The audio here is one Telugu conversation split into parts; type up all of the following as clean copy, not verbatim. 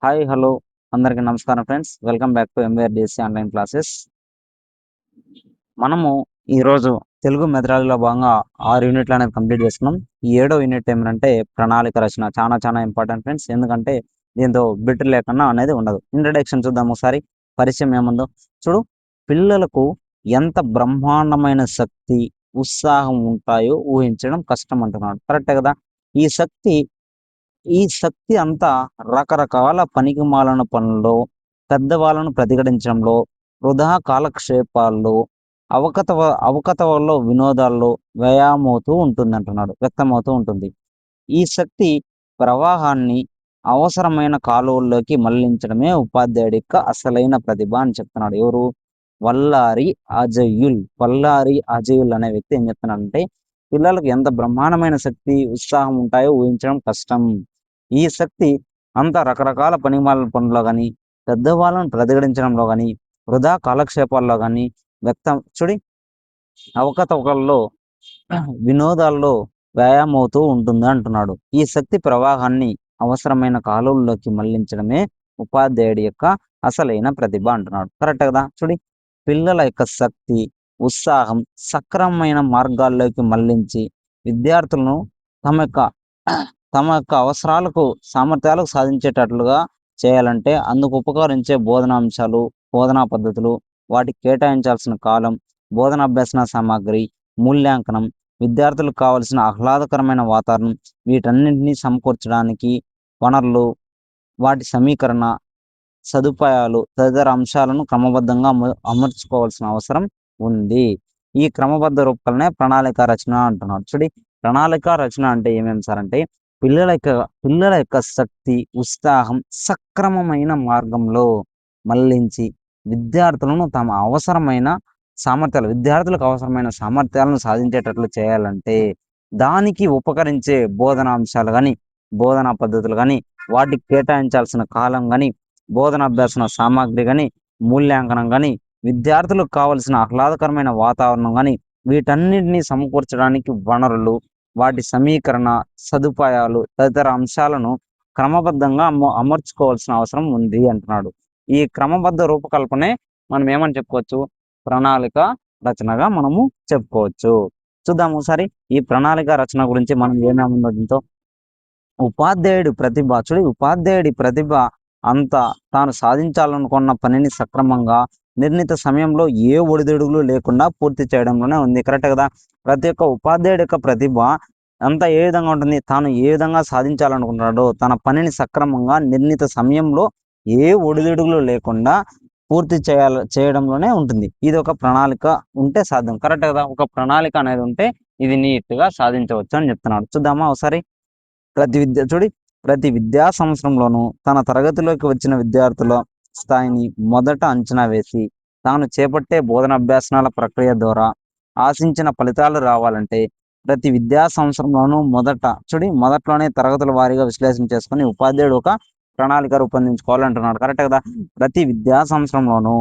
హాయ్ హలో అందరికీ నమస్కారం friends. Welcome back to MVR DSC online classes. మనము ఈరోజు తెలుగు మెథడాలజీలో భాగంగా 6 యూనిట్లు అనేది కంప్లీట్ చేసుకున్నాం. ఈ 7వ యూనిట్ ఏమిటంటే ప్రణాళిక రచన. చాలా ఇంపార్టెంట్ ఫ్రెండ్స్. ఎందుకంటే దీంతో బిట్ లేకుండా అనేది ఉండదు. ఇంట్రడక్షన్ చూద్దాం ఒకసారి. పరిచయం ఏముందో చూడు. పిల్లలకు ఎంత బ్రహ్మాండమైన శక్తి, ఉత్సాహం ఉంటాయో ఊహించడం కష్టం అంటున్నాడు. కరెక్టే కదా. ఈ శక్తి ఈ శక్తి అంతా రకరకాల పనికిమాలిన పనుల్లో, పెద్దవాళ్ళను ప్రతిఘటించడంలో, వృధా కాలక్షేపాల్లో, అవకతవకల్లో, వినోదాల్లో వ్యక్తమవుతూ ఉంటుంది. ఈ శక్తి ప్రవాహాన్ని అవసరమైన కాలువల్లోకి మళ్లించడమే ఉపాధ్యాయుడి యొక్క అసలైన ప్రతిభ అని చెప్తున్నాడు. ఎవరు? వల్లారి అజయుల్ అనే వ్యక్తి ఏం చెప్తున్నాడంటే, పిల్లలకు ఎంత బ్రహ్మాండమైన శక్తి, ఉత్సాహం ఉంటాయో ఊహించడం కష్టం. ఈ శక్తి అంతా రకరకాల పనికిమాలిన పనుల్లో కానీ, పెద్దవాళ్ళను ప్రతిఘటించడంలో కానీ, వృధా కాలక్షేపాల్లో కానీ, అవకతవకల్లో, వినోదాల్లో వ్యాయామవుతూ ఉంటుంది అంటున్నాడు. ఈ శక్తి ప్రవాహాన్ని అవసరమైన కాలువల్లోకి మళ్లించడమే ఉపాధ్యాయుడి యొక్క అసలైన ప్రతిభ అంటున్నాడు. కరెక్ట్ కదా. పిల్లల యొక్క శక్తి, ఉత్సాహం సక్రమమైన మార్గాల్లోకి మళ్లించి విద్యార్థులను తమ యొక్క అవసరాలకు, సామర్థ్యాలకు సాధించేటట్లుగా చేయాలంటే అందుకు ఉపకరించే బోధనాంశాలు, బోధనా పద్ధతులు, వాటికి కేటాయించాల్సిన కాలం, బోధనాభ్యసన సామాగ్రి, మూల్యాంకనం, విద్యార్థులకు కావలసిన ఆహ్లాదకరమైన వాతావరణం, వీటన్నింటినీ సమకూర్చడానికి వనరులు, వాటి సమీకరణ, సదుపాయాలు తదితర అంశాలను క్రమబద్ధంగా అమర్చుకోవాల్సిన అవసరం ఉంది. ఈ క్రమబద్ధ రూపకల్పనే ప్రణాళిక రచన అంటున్నాడు. ప్రణాళిక రచన అంటే ఏమేమి సార్ అంటే, పిల్లల యొక్క శక్తి, ఉత్సాహం సక్రమమైన మార్గంలో మళ్లించి విద్యార్థులకు అవసరమైన సామర్థ్యాలను సాధించేటట్లు చేయాలంటే దానికి ఉపకరించే బోధనాంశాలు కానీ, బోధనా పద్ధతులు కానీ, వాటికి కేటాయించాల్సిన కాలం కానీ, బోధనాభ్యాసన సామాగ్రి కానీ, మూల్యాంకనం కానీ, విద్యార్థులకు కావలసిన ఆహ్లాదకరమైన వాతావరణం కానీ, వీటన్నిటినీ సమకూర్చడానికి వనరులు, వాటి సమీకరణ, సదుపాయాలు తదితర అంశాలను క్రమబద్ధంగా అమర్చుకోవాల్సిన అవసరం ఉంది అంటున్నాడు. ఈ క్రమబద్ధ రూపకల్పనే మనం ఏమని చెప్పుకోవచ్చు? ప్రణాళిక రచనగా మనము చెప్పుకోవచ్చు. చూద్దాం ఒకసారి ఈ ప్రణాళిక రచన గురించి మనం ఏమేముందో దీంతో. ఉపాధ్యాయుడి ప్రతిభ అంతా తాను సాధించాలనుకున్న పనిని సక్రమంగా, నిర్ణీత సమయంలో ఏ ఒడిదుడుగులు లేకుండా పూర్తి చేయడంలోనే ఉంది. కరెక్ట్ కదా. ప్రతి ఒక్క ఉపాధ్యాయుడి యొక్క ప్రతిభ అంతా ఏ విధంగా ఉంటుంది? తాను ఏ విధంగా సాధించాలనుకుంటున్నాడో తన పనిని సక్రమంగా, నిర్ణీత సమయంలో ఏ ఒడిదుడుగులు లేకుండా పూర్తి చేయడంలోనే ఉంటుంది. ఇది ఒక ప్రణాళిక ఉంటే సాధ్యం. కరెక్ట్ కదా. ఒక ప్రణాళిక అనేది ఉంటే ఇది నీట్గా సాధించవచ్చు అని చెప్తున్నాడు. చూద్దామా ఒకసారి. ప్రతి విద్యా సంవత్సరంలోనూ తన తరగతిలోకి వచ్చిన విద్యార్థుల స్థాయిని మొదట అంచనా వేసి తాను చేపట్టే బోధనాభ్యాసనాల ప్రక్రియ ద్వారా ఆశించిన ఫలితాలు రావాలంటే ప్రతి విద్యా సంవత్సరంలోనూ మొదట్లోనే తరగతుల వారీగా విశ్లేషణ చేసుకుని ఉపాధ్యాయుడు ఒక ప్రణాళిక రూపొందించుకోవాలంటున్నాడు. కరెక్ట్ కదా. ప్రతి విద్యా సంవత్సరంలోనూ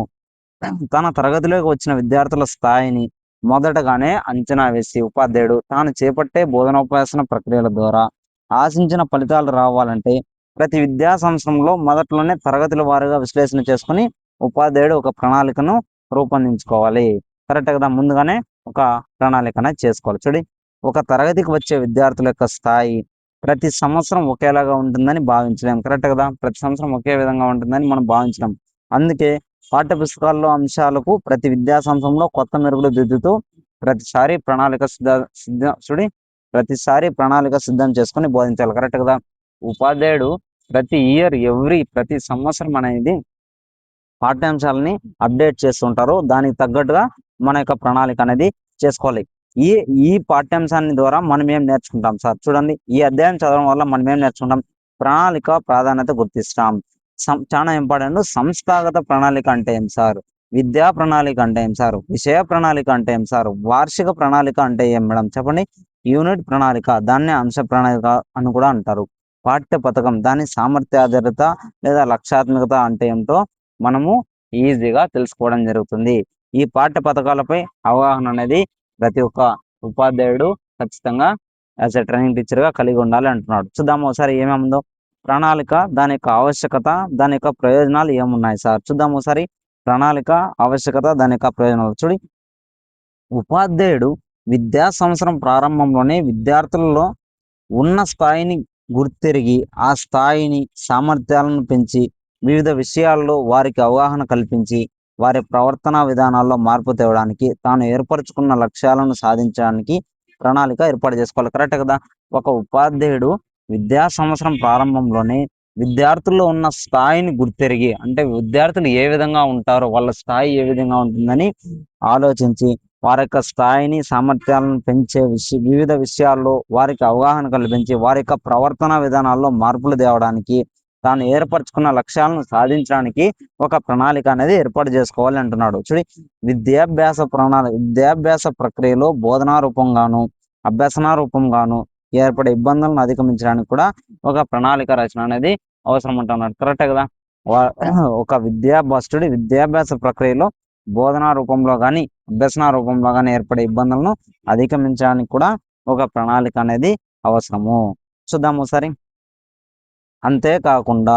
తన తరగతిలోకి వచ్చిన విద్యార్థుల స్థాయిని మొదటగానే అంచనా వేసి ఉపాధ్యాయుడు తాను చేపట్టే బోధనోపాసన ప్రక్రియల ద్వారా ఆశించిన ఫలితాలు రావాలంటే ప్రతి విద్యా సంవత్సరంలో మొదట్లోనే తరగతుల వారీగా విశ్లేషణ చేసుకుని ఉపాధ్యాయుడు ఒక ప్రణాళికను రూపొందించుకోవాలి. కరెక్ట్ కదా. ముందుగానే ఒక ప్రణాళిక అనేది చేసుకోవాలి. ఒక తరగతికి వచ్చే విద్యార్థుల యొక్క స్థాయి ప్రతి సంవత్సరం ఒకేలాగా ఉంటుందని భావించలేం. కరెక్ట్ కదా. ప్రతి సంవత్సరం ఒకే విధంగా ఉంటుందని మనం భావించలేం. అందుకే పాఠ్యపుస్తకాల్లో అంశాలకు ప్రతి విద్యా సంవత్సరంలో కొత్త మెరుగులు దిద్దుతూ ప్రతిసారి ప్రణాళిక సిద్ధం చేసుకుని బోధించాలి. కరెక్ట్ కదా. ఉపాధ్యాయుడు ప్రతి సంవత్సరం అనేది పాఠ్యాంశాలని అప్డేట్ చేస్తుంటారు. దానికి తగ్గట్టుగా మన యొక్క ప్రణాళిక అనేది చేసుకోవాలి. ఈ పాఠ్యాంశాన్ని ద్వారా మనం ఏం నేర్చుకుంటాం సార్? చూడండి, ఈ అధ్యాయం చదవడం వల్ల మనం ఏం నేర్చుకుంటాం? ప్రణాళిక ప్రాధాన్యత గుర్తిస్తాం. చాలా ఇంపార్టెంట్. సంస్థాగత ప్రణాళిక అంటే ఏం సార్? విద్యా ప్రణాళిక అంటే ఏం సార్? విషయ ప్రణాళిక అంటే ఏం సార్? వార్షిక ప్రణాళిక అంటే ఏం మేడం చెప్పండి? యూనిట్ ప్రణాళిక, దాన్నే అంశ ప్రణాళిక అని కూడా అంటారు. పాఠ్య పథకం, దాని సామర్థ్యాధారిత లేదా లక్ష్యాత్మకత అంటే ఏమిటో మనము ఈజీగా తెలుసుకోవడం జరుగుతుంది. ఈ పాఠ్య పథకాలపై అవగాహన అనేది ప్రతి ఒక్క ఉపాధ్యాయుడు ఖచ్చితంగా యాజ్ ఎ ట్రైనింగ్ టీచర్గా కలిగి ఉండాలి అంటున్నాడు. చూద్దాము ఒకసారి ఏమేముందో. ప్రణాళిక, దాని యొక్క ఆవశ్యకత, దాని యొక్క ప్రయోజనాలు ఏమున్నాయి సార్? చూద్దాం ఒకసారి. ప్రణాళిక, ఆవశ్యకత, దాని యొక్క ప్రయోజనాలు. ఉపాధ్యాయుడు విద్యా సంవత్సరం ప్రారంభంలోనే విద్యార్థులలో ఉన్న స్థాయిని గుర్తెరిగి, ఆ స్థాయిని, సామర్థ్యాలను పెంచి, వివిధ విషయాల్లో వారికి అవగాహన కల్పించి, వారి ప్రవర్తనా విధానాల్లో మార్పు తేవడానికి, తాను ఏర్పరచుకున్న లక్ష్యాలను సాధించడానికి ప్రణాళిక ఏర్పాటు చేసుకోవాలి. కరెక్టే కదా! ఒక ఉపాధ్యాయుడు విద్యా సంవత్సరం ప్రారంభంలోనే విద్యార్థుల్లో ఉన్న స్థాయిని గుర్తెరిగి, అంటే విద్యార్థులు ఏ విధంగా ఉంటారో, వాళ్ళ స్థాయి ఏ విధంగా ఉంటుందని ఆలోచించి, వారి యొక్క స్థాయిని, సామర్థ్యాలను పెంచే వివిధ విషయాల్లో వారికి అవగాహన కల్పించి, వారి యొక్క ప్రవర్తన విధానాల్లో మార్పులు తేవడానికి, తాను ఏర్పరచుకున్న లక్ష్యాలను సాధించడానికి ఒక ప్రణాళిక అనేది ఏర్పాటు చేసుకోవాలి అంటున్నాడు. విద్యాభ్యాస ప్రక్రియలో బోధనా రూపంగాను, అభ్యసన రూపంగాను ఏర్పడే ఇబ్బందులను అధిగమించడానికి కూడా ఒక ప్రణాళిక రచన అనేది అవసరం అంటున్నాడు. కరెక్టే కదా! ఒక విద్యాభ్యాస ప్రక్రియలో బోధనా రూపంలో కానీ, అభ్యసన రూపంలో కానీ ఏర్పడే ఇబ్బందులను అధిగమించడానికి కూడా ఒక ప్రణాళిక అనేది అవసరము. చూద్దాము ఒకసారి. అంతేకాకుండా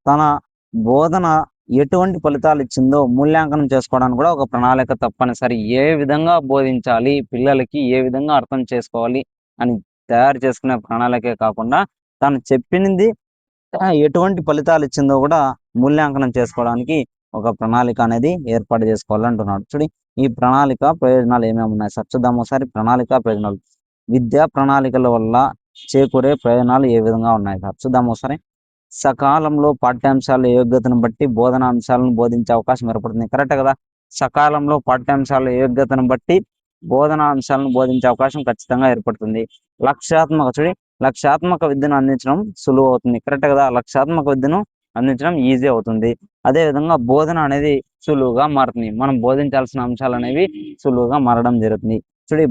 తన బోధన ఎటువంటి ఫలితాలు ఇచ్చిందో మూల్యాంకనం చేసుకోవడానికి కూడా ఒక ప్రణాళిక తప్పనిసరి. ఏ విధంగా బోధించాలి, పిల్లలకి ఏ విధంగా అర్థం చేసుకోవాలి అని తయారు చేసుకునే ప్రణాళికే కాకుండా, తను చెప్పినది ఎటువంటి ఫలితాలు ఇచ్చిందో కూడా మూల్యాంకనం చేసుకోవడానికి ఒక ప్రణాళిక అనేది ఏర్పాటు చేసుకోవాలంటున్నాడు. ఈ ప్రణాళిక ప్రయోజనాలు ఏమేమి ఉన్నాయి సార్? చూద్దాం ఒకసారి. ప్రణాళిక ప్రయోజనాలు. విద్యా ప్రణాళికల వల్ల చేకూరే ప్రయోజనాలు ఏ విధంగా ఉన్నాయి సార్? చూద్దాం ఒకసారి. సకాలంలో పాఠ్యాంశాల యోగ్యతను బట్టి బోధనా అంశాలను బోధించే అవకాశం ఏర్పడుతుంది. కరెక్టే కదా! సకాలంలో పాఠ్యాంశాల యోగ్యతను బట్టి బోధనా అంశాలను బోధించే అవకాశం ఖచ్చితంగా ఏర్పడుతుంది. లక్ష్యాత్మక విద్యను అందించడం సులువు అవుతుంది. కరెక్టే కదా! లక్ష్యాత్మక విద్యను అందించడం ఈజీ అవుతుంది. అదేవిధంగా బోధన అనేది సులువుగా మారుతుంది. మనం బోధించాల్సిన అంశాలు అనేవి సులువుగా మారడం జరుగుతుంది.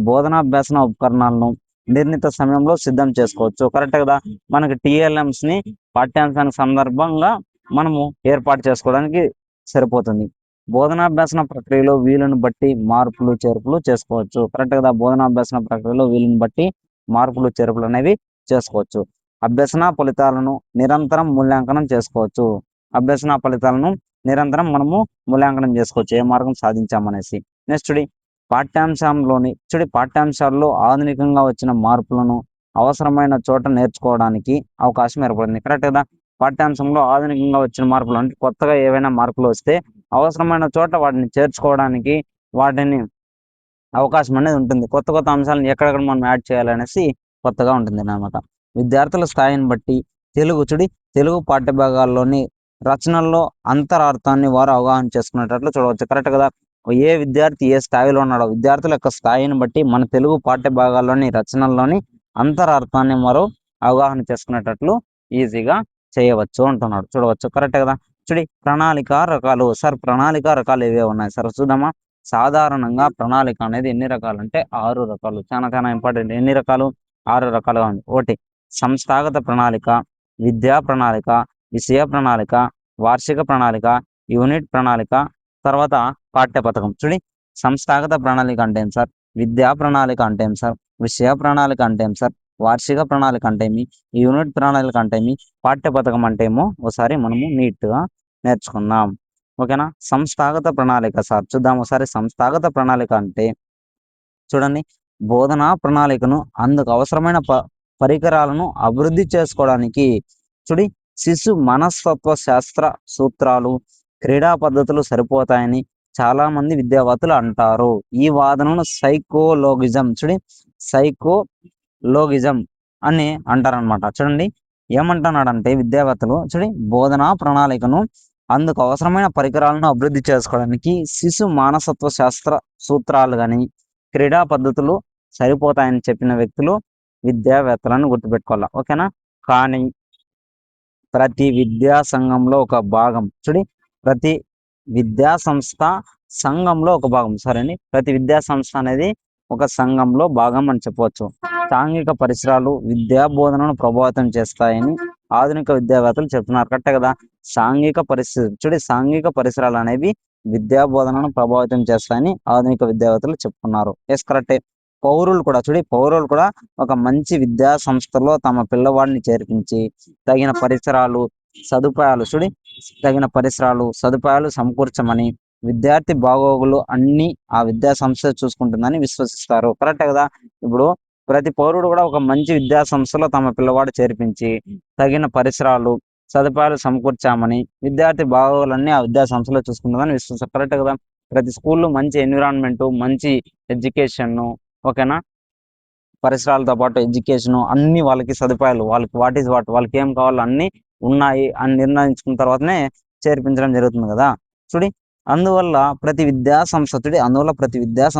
బోధనాభ్యాసన ఉపకరణాలను నిర్ణీత సమయంలో సిద్ధం చేసుకోవచ్చు. కరెక్టే కదా! మనకి TLMs ని పాఠ్యాంశానికి సందర్భంగా మనము ఏర్పాటు చేసుకోవడానికి సరిపోతుంది. బోధనాభ్యాసన ప్రక్రియలో వీలును బట్టి మార్పులు, చేర్పులు చేసుకోవచ్చు. కరెక్ట్ కదా! బోధనాభ్యాసన ప్రక్రియలో వీలుని బట్టి మార్పులు, చేర్పులు అనేవి చేసుకోవచ్చు. అభ్యసన ఫలితాలను నిరంతరం మూల్యాంకనం చేసుకోవచ్చు. అభ్యసన ఫలితాలను నిరంతరం మనము మూల్యాంకనం చేసుకోవచ్చు. ఏ మార్గం సాధించామనేసి. నెక్స్ట్ పాఠ్యాంశాల్లో ఆధునికంగా వచ్చిన మార్పులను అవసరమైన చోట నేర్చుకోవడానికి అవకాశం ఏర్పడింది. కరెక్ట్ కదా! పాఠ్యాంశంలో ఆధునికంగా వచ్చిన మార్పులు, అంటే కొత్తగా ఏవైనా మార్పులు వస్తే అవసరమైన చోట వాటిని చేర్చుకోవడానికి వాటిని అవకాశం అనేది ఉంటుంది. కొత్త కొత్త అంశాలను ఎక్కడెక్కడ మనం యాడ్ చేయాలనేసి కొత్తగా ఉంటుంది అన్నమాట. విద్యార్థుల స్థాయిని బట్టి తెలుగు పాఠ్యభాగాల్లోని రచనల్లో అంతరార్థాన్ని వారు అవగాహన చేసుకునేటట్లు చూడవచ్చు. కరెక్ట్ కదా! ఏ విద్యార్థి ఏ స్థాయిలో ఉన్నాడో, విద్యార్థుల యొక్క స్థాయిని బట్టి మన తెలుగు పాఠ్యభాగాల్లోని రచనల్లోని అంతరార్థాన్ని వారు అవగాహన చేసుకునేటట్లు ఈజీగా చేయవచ్చు అంటున్నాడు. చూడవచ్చు. కరెక్ట్ కదా! ప్రణాళిక రకాలు. సార్, ప్రణాళిక రకాలు ఏవే ఉన్నాయి సార్? చూద్దామా. సాధారణంగా ప్రణాళిక అనేది ఎన్ని రకాలు అంటే 6 రకాలు. చాలా ఇంపార్టెంట్. ఎన్ని రకాలు? 6 రకాలుగా ఉంది. 1 సంస్థాగత ప్రణాళిక, విద్యా ప్రణాళిక, విషయ ప్రణాళిక, వార్షిక ప్రణాళిక, యూనిట్ ప్రణాళిక, తర్వాత పాఠ్య పథకం. సంస్థాగత ప్రణాళిక అంటే ఏం సార్? విద్యా ప్రణాళిక అంటే ఏం సార్? విషయ ప్రణాళిక అంటే ఏం సార్? వార్షిక ప్రణాళిక అంటే ఏమి? యూనిట్ ప్రణాళిక అంటే ఏమి? పాఠ్య పథకం అంటే ఏమో ఒకసారి మనము నీట్గా నేర్చుకుందాం. ఓకేనా? సంస్థాగత ప్రణాళిక సార్. చూద్దాం ఒకసారి. సంస్థాగత ప్రణాళిక అంటే చూడండి, బోధనా ప్రణాళికను అందుకు అవసరమైన పరికరాలను అభివృద్ధి చేసుకోవడానికి శిశు మనస్తత్వ శాస్త్ర సూత్రాలు, క్రీడా పద్ధతులు సరిపోతాయని చాలా మంది విద్యావేత్తలు అంటారు. ఈ వాదనను సైకోలోగిజం అని అంటారనమాట. చూడండి, ఏమంటున్నాడంటే విద్యావేత్తలు, బోధనా ప్రణాళికను అందుకు అవసరమైన పరికరాలను అభివృద్ధి చేసుకోవడానికి శిశు మానసత్వ శాస్త్ర సూత్రాలు కానీ, క్రీడా పద్ధతులు సరిపోతాయని చెప్పిన వ్యక్తులు విద్యావేత్తలను గుర్తుపెట్టుకోవాలి. ఓకేనా? కానీ ప్రతి విద్యా సంఘంలో ఒక భాగం. ప్రతి విద్యా సంస్థ సంఘంలో ఒక భాగం. సరేండి, ప్రతి విద్యా సంస్థ అనేది ఒక సంఘంలో భాగం అని చెప్పవచ్చు. సాంఘిక పరిసరాలు విద్యా బోధనను ప్రభావితం చేస్తాయని ఆధునిక విద్యావేత్తలు చెప్తున్నారు. కరెక్టే కదా! సాంఘిక పరిసరాలు అనేవి విద్యా బోధనను ప్రభావితం చేస్తాయని ఆధునిక విద్యావేత్తలు చెప్తున్నారు. ఎస్, కరెక్టే. పౌరులు కూడా ఒక మంచి విద్యా సంస్థలో తమ పిల్లవాడిని చేర్పించి తగిన పరిసరాలు సదుపాయాలు సమకూర్చమని, విద్యార్థి బాగోగులు అన్ని ఆ విద్యా సంస్థ చూసుకుంటుందని విశ్వసిస్తారు. కరెక్టే కదా. ఇప్పుడు ప్రతి పౌరుడు కూడా ఒక మంచి విద్యా సంస్థలో తమ పిల్లవాడు చేర్పించి తగిన పరిసరాలు సదుపాయాలు సమకూర్చామని, విద్యార్థి బాగోగులన్నీ ఆ విద్యా సంస్థలో చూసుకుంటుందని విశ్వసిస్తారు. కరెక్టే కదా. ప్రతి స్కూల్లో మంచి ఎన్విరాన్మెంట్, మంచి ఎడ్యుకేషన్, ఓకేనా, పరిసరాలతో పాటు ఎడ్యుకేషన్ అన్ని వాళ్ళకి సదుపాయాలు, వాళ్ళకి వాళ్ళకి ఏం కావాలో అన్ని ఉన్నాయి అని నిర్ణయించుకున్న తర్వాతనే చేర్పించడం జరుగుతుంది కదా. చూడి అందువల్ల ప్రతి విద్యా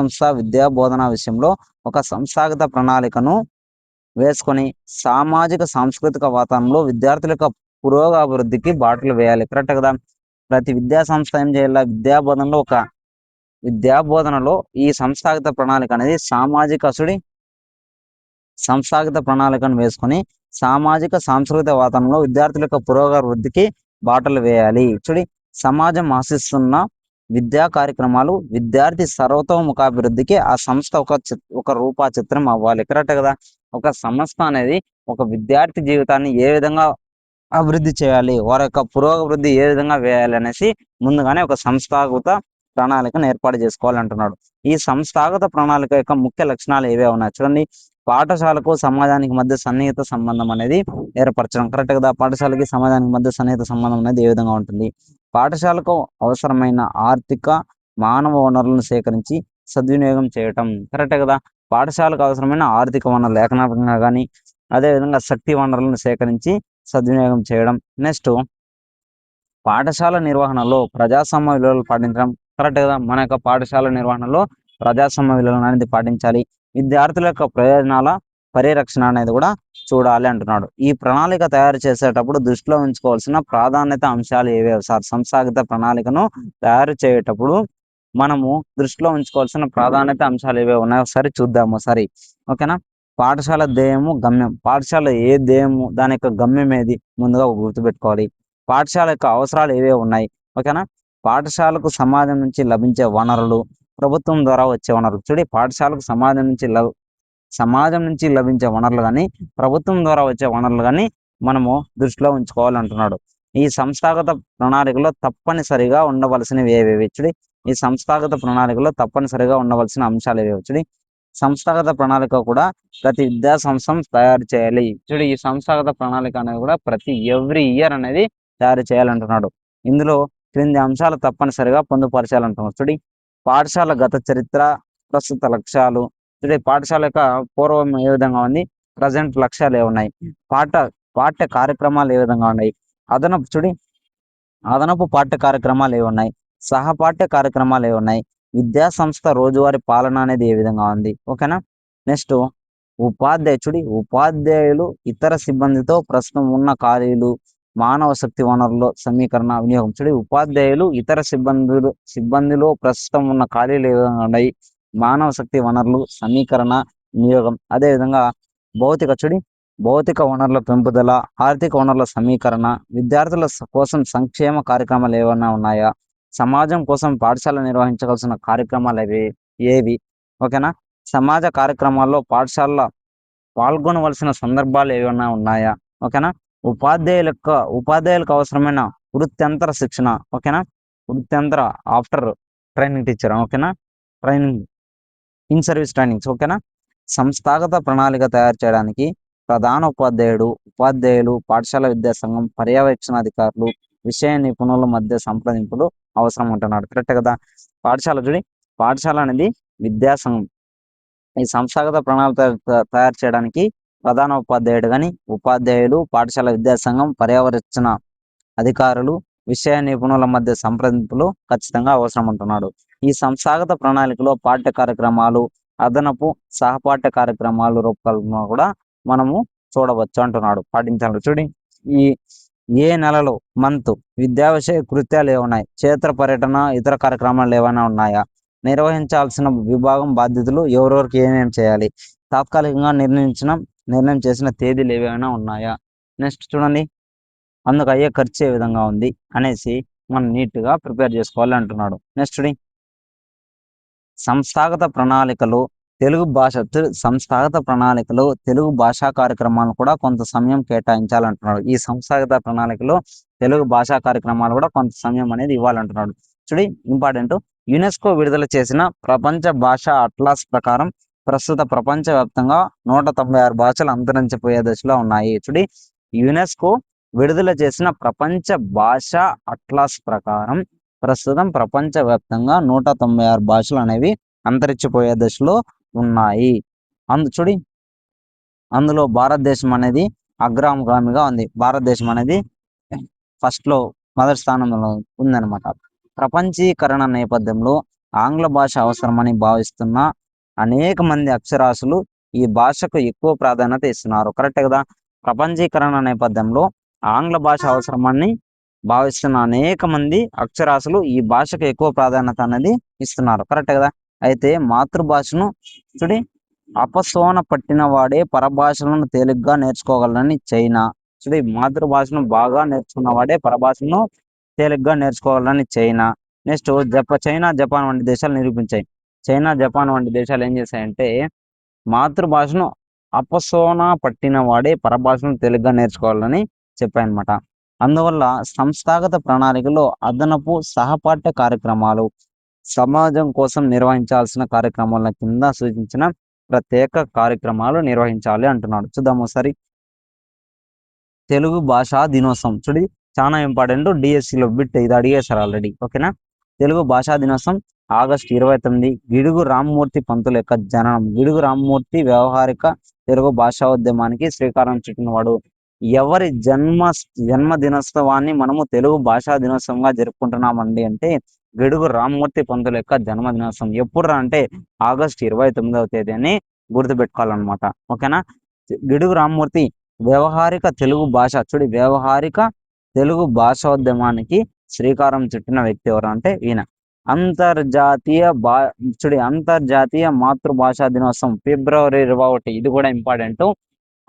సంస్థ విద్యా బోధన విషయంలో ఒక సంస్థాగత ప్రణాళికను వేసుకొని సామాజిక సాంస్కృతిక వాతావరణంలో విద్యార్థుల యొక్క పురోగభివృద్ధికి బాటలు వేయాలి. కరెక్ట్ కదా. ప్రతి విద్యా సంస్థ ఏం చేయాలి, విద్యా బోధనలో ఈ సంస్థాగత ప్రణాళిక అనేది సంస్థాగత ప్రణాళికను వేసుకొని సామాజిక సాంస్కృతిక వాతావరణంలో విద్యార్థుల యొక్క పురోగభివృద్ధికి బాటలు వేయాలి. సమాజం ఆశిస్తున్న విద్యా కార్యక్రమాలు విద్యార్థి సర్వతోముఖాభివృద్ధికి ఆ సంస్థ ఒక రూపా చిత్రం అవ్వాలి. కరెక్ట్ కదా. ఒక సంస్థ అనేది ఒక విద్యార్థి జీవితాన్ని ఏ విధంగా అభివృద్ధి చేయాలి, వారి యొక్క పురోగభివృద్ధి ఏ విధంగా వేయాలి అనేసి ముందుగానే ఒక సంస్థాగత ప్రణాళికను ఏర్పాటు చేసుకోవాలంటున్నాడు. ఈ సంస్థాగత ప్రణాళిక యొక్క ముఖ్య లక్షణాలు ఏవే ఉన్నాయి చూడండి. పాఠశాలకు సమాజానికి మధ్య సన్నిహిత సంబంధం అనేది ఏర్పరచడం. కరెక్ట్ కదా. పాఠశాలకి సమాజానికి మధ్య సన్నిహిత సంబంధం అనేది ఏ విధంగా ఉంటుంది. పాఠశాలకు అవసరమైన ఆర్థిక మానవ వనరులను సేకరించి సద్వినియోగం చేయటం. కరెక్టే కదా. పాఠశాలకు అవసరమైన ఆర్థిక వనరులు ఎకనామికంగా కానీ, అదేవిధంగా శక్తి వనరులను సేకరించి సద్వినియోగం చేయడం. నెక్స్ట్, పాఠశాల నిర్వహణలో ప్రజాస్వామ్య విలువలు పాటించడం. కరెక్ట్ కదా. మన యొక్క పాఠశాల నిర్వహణలో ప్రజాస్వామ్య విలువలు అనేది పాటించాలి. విద్యార్థుల యొక్క ప్రయోజనాల పరిరక్షణ అనేది కూడా చూడాలి అంటున్నాడు. ఈ ప్రణాళిక తయారు చేసేటప్పుడు దృష్టిలో ఉంచుకోవాల్సిన ప్రాధాన్యత అంశాలు ఏవేవి సార్? సంస్థాగత ప్రణాళికను తయారు చేయేటప్పుడు మనము దృష్టిలో ఉంచుకోవాల్సిన ప్రాధాన్యత అంశాలు ఏవే ఉన్నాయో ఒకసారి చూద్దాము. ఓకేనా. పాఠశాల ధ్యేయము, గమ్యం. పాఠశాల ఏ ధ్యేయము, దాని యొక్క గమ్యం ఏది ముందుగా గుర్తుపెట్టుకోవాలి. పాఠశాల యొక్క అవసరాలు ఏవే ఉన్నాయి, ఓకేనా. పాఠశాలకు సమాజం నుంచి లభించే వనరులు, ప్రభుత్వం ద్వారా వచ్చే వనరులు. పాఠశాలకు సమాజం నుంచి లభించే వనరులు కానీ, ప్రభుత్వం ద్వారా వచ్చే వనరులు కానీ మనము దృష్టిలో ఉంచుకోవాలంటున్నాడు. ఈ సంస్థాగత ప్రణాళికలో తప్పనిసరిగా ఉండవలసినవి ఏవేవి? ఈ సంస్థాగత ప్రణాళికలో తప్పనిసరిగా ఉండవలసిన అంశాలు ఏవేవి? సంస్థాగత ప్రణాళిక కూడా ప్రతి విద్యా సంస్థ తయారు చేయాలి. ఈ సంస్థాగత ప్రణాళిక అనేది కూడా ఎవ్రీ ఇయర్ అనేది తయారు చేయాలంటున్నాడు. ఇందులో క్రింది అంశాలు తప్పనిసరిగా పొందుపరచాలంటున్నాడు. పాఠశాల గత చరిత్ర, ప్రస్తుత లక్ష్యాలు. పాఠశాల యొక్క పూర్వం ఏ విధంగా ఉంది, ప్రజెంట్ లక్ష్యాలు ఏమున్నాయి, పాఠ్య కార్యక్రమాలు ఏ విధంగా ఉన్నాయి, అదనపు పాఠ్య కార్యక్రమాలు ఏమున్నాయి, సహపాఠ్య కార్యక్రమాలు ఏమున్నాయి, విద్యా సంస్థ రోజువారీ పాలన అనేది ఏ విధంగా ఉంది, ఓకేనా. నెక్స్ట్, ఉపాధ్యాయులు ఇతర సిబ్బందితో ప్రస్తుతం ఉన్న ఖాళీలు, మానవ శక్తి వనరుల సమీకరణ వినియోగం. ఉపాధ్యాయులు ఇతర సిబ్బందిలో ప్రస్తుతం ఉన్న ఖాళీలు ఏ విధంగా ఉన్నాయి, మానవ శక్తి వనరులు సమీకరణ వినియోగం. అదేవిధంగా భౌతిక వనరుల పెంపుదల, ఆర్థిక వనరుల సమీకరణ, విద్యార్థుల కోసం సంక్షేమ కార్యక్రమాలు ఏమైనా ఉన్నాయా, సమాజం కోసం పాఠశాల నిర్వహించవలసిన కార్యక్రమాలు ఏవి, ఓకేనా. సమాజ కార్యక్రమాల్లో పాఠశాల పాల్గొనవలసిన సందర్భాలు ఏమైనా ఉన్నాయా, ఓకేనా. ఉపాధ్యాయులకు అవసరమైన వృత్యంతర శిక్షణ, ఓకేనా. వృత్యంతర ఆఫ్టర్ ట్రైనింగ్ టీచర్, ఓకేనా, ట్రైనింగ్ ఇన్ సర్వీస్ ట్రైనింగ్స్, ఓకేనా. సంస్థాగత ప్రణాళిక తయారు చేయడానికి ప్రధాన ఉపాధ్యాయులు, పాఠశాల విద్యా సంఘం, పర్యవేక్షణాధికారులు, విషయ నిపుణుల మధ్య సంప్రదింపులు అవసరం అంటున్నాడు. కరెక్ట్ కదా. పాఠశాల అనేది విద్యా సంఘం. ఈ సంస్థాగత ప్రణాళిక తయారు చేయడానికి ప్రధాన ఉపాధ్యాయుడు కానీ, ఉపాధ్యాయులు, పాఠశాల విద్యా సంఘం, పర్యవేక్షణ అధికారులు, విషయ నిపుణుల మధ్య సంప్రదింపులు ఖచ్చితంగా అవసరం అంటున్నాడు. ఈ సంస్థాగత ప్రణాళికలో పాఠ్య కార్యక్రమాలు, అదనపు సహపాఠ్య కార్యక్రమాలు రూపకల్పన కూడా మనము చూడవచ్చు అంటున్నాడు, పాటించాలి. ఏ నెలలో విద్యా విషయ కృత్యాలు ఏమున్నాయి, క్షేత్ర పర్యటన, ఇతర కార్యక్రమాలు ఏమైనా ఉన్నాయా, నిర్వహించాల్సిన విభాగం బాధ్యతలు, ఎవరెవరికి ఏమేమి చేయాలి, తాత్కాలికంగా నిర్ణయం చేసిన తేదీలు ఏవైనా ఉన్నాయా. నెక్స్ట్ చూడండి, అందుకు అయ్యే ఖర్చు ఏ విధంగా ఉంది అనేసి మనం నీట్గా ప్రిపేర్ చేసుకోవాలి అంటున్నాడు. నెక్స్ట్ సంస్థాగత ప్రణాళికలు తెలుగు భాష సంస్థాగత ప్రణాళికలో తెలుగు భాషా కార్యక్రమాలు కూడా కొంత సమయం కేటాయించాలంటున్నాడు. ఈ సంస్థాగత ప్రణాళికలో తెలుగు భాషా కార్యక్రమాలు కూడా కొంత సమయం అనేది ఇవ్వాలంటున్నాడు. చూడి ఇంపార్టెంట్. యునెస్కో విడుదల చేసిన ప్రపంచ భాషా అట్లాస్ ప్రకారం ప్రస్తుత ప్రపంచ వ్యాప్తంగా 196 భాషలు అంతరించిపోయే దశలో ఉన్నాయి. చూడి యునెస్కో విడుదల చేసిన ప్రపంచ భాషా అట్లాస్ ప్రకారం ప్రస్తుతం ప్రపంచ వ్యాప్తంగా 196 భాషలు అనేవి అంతరించిపోయే దశలో ఉన్నాయి. చూడి అందులో భారతదేశం అనేది అగ్రగామిగా ఉంది. భారతదేశం అనేది ఫస్ట్లో మొదటి స్థానంలో ఉందన్నమాట. ప్రపంచీకరణ నేపథ్యంలో ఆంగ్ల భాష అవసరమని భావిస్తున్న అనేక మంది అక్షరాస్యులు ఈ భాషకు ఎక్కువ ప్రాధాన్యత ఇస్తున్నారు. కరెక్ట్ కదా. ప్రపంచీకరణ నేపథ్యంలో ఆంగ్ల భాష అవసరమని భావిస్తున్న అనేక మంది అక్షరాస్యులు ఈ భాషకు ఎక్కువ ప్రాధాన్యత అనేది ఇస్తున్నారు. కరెక్ట్ కదా. అయితే మాతృభాషను చూడి అపశోన పట్టిన వాడే పరభాషలను తేలిగ్గా నేర్చుకోగలనని చైనా. చూడి మాతృభాషను బాగా నేర్చుకున్న వాడే పరభాషను తేలిగ్గా నేర్చుకోవాలని చైనా. నెక్స్ట్ చైనా, జపాన్ వంటి దేశాలు నిరూపించాయి. చైనా, జపాన్ వంటి దేశాలు ఏం చేశాయంటే మాతృభాషను అపశోన పట్టిన వాడే పరభాషను తేలిగ్గా నేర్చుకోవాలని చెప్పాయన్నమాట. అందువల్ల సంస్థాగత ప్రణాళికలో అదనపు సహపాఠ్య కార్యక్రమాలు సమాజం కోసం నిర్వహించాల్సిన కార్యక్రమాల కింద సూచించిన ప్రత్యేక కార్యక్రమాలు నిర్వహించాలి అంటున్నాడు. చూద్దాం ఒకసారి. తెలుగు భాషా దినోత్సవం చూడి చాలా ఇంపార్టెంట్. డిఎస్సిలో బిట్ ఇది అడిగేశారు ఆల్రెడీ. ఓకేనా. తెలుగు భాషా దినోత్సవం ఆగస్టు 29. గిడుగు రామ్మూర్తి పంతుల యొక్క జననం. గిడుగు రామ్మూర్తి వ్యవహారిక తెలుగు భాషా ఉద్యమానికి శ్రీకారం చుట్టినవాడు. ఎవరి జన్మ దినోత్సవాన్ని మనము తెలుగు భాషా దినోత్సవంగా జరుపుకుంటున్నామండి అంటే గిడుగు రామ్మూర్తి పంతుల యొక్క జన్మ దినోత్సవం. ఎప్పుడు అంటే ఆగస్టు 29వ తేదీ అని గుర్తుపెట్టుకోవాలన్నమాట. ఓకేనా. గిడుగు రామ్మూర్తి వ్యవహారిక తెలుగు భాష చూడి వ్యవహారిక తెలుగు భాషోద్యమానికి శ్రీకారం చుట్టిన వ్యక్తి ఎవరు అంటే ఈయన. అంతర్జాతీయ మాతృభాషా దినోత్సవం ఫిబ్రవరి 21. ఇది కూడా ఇంపార్టెంట్.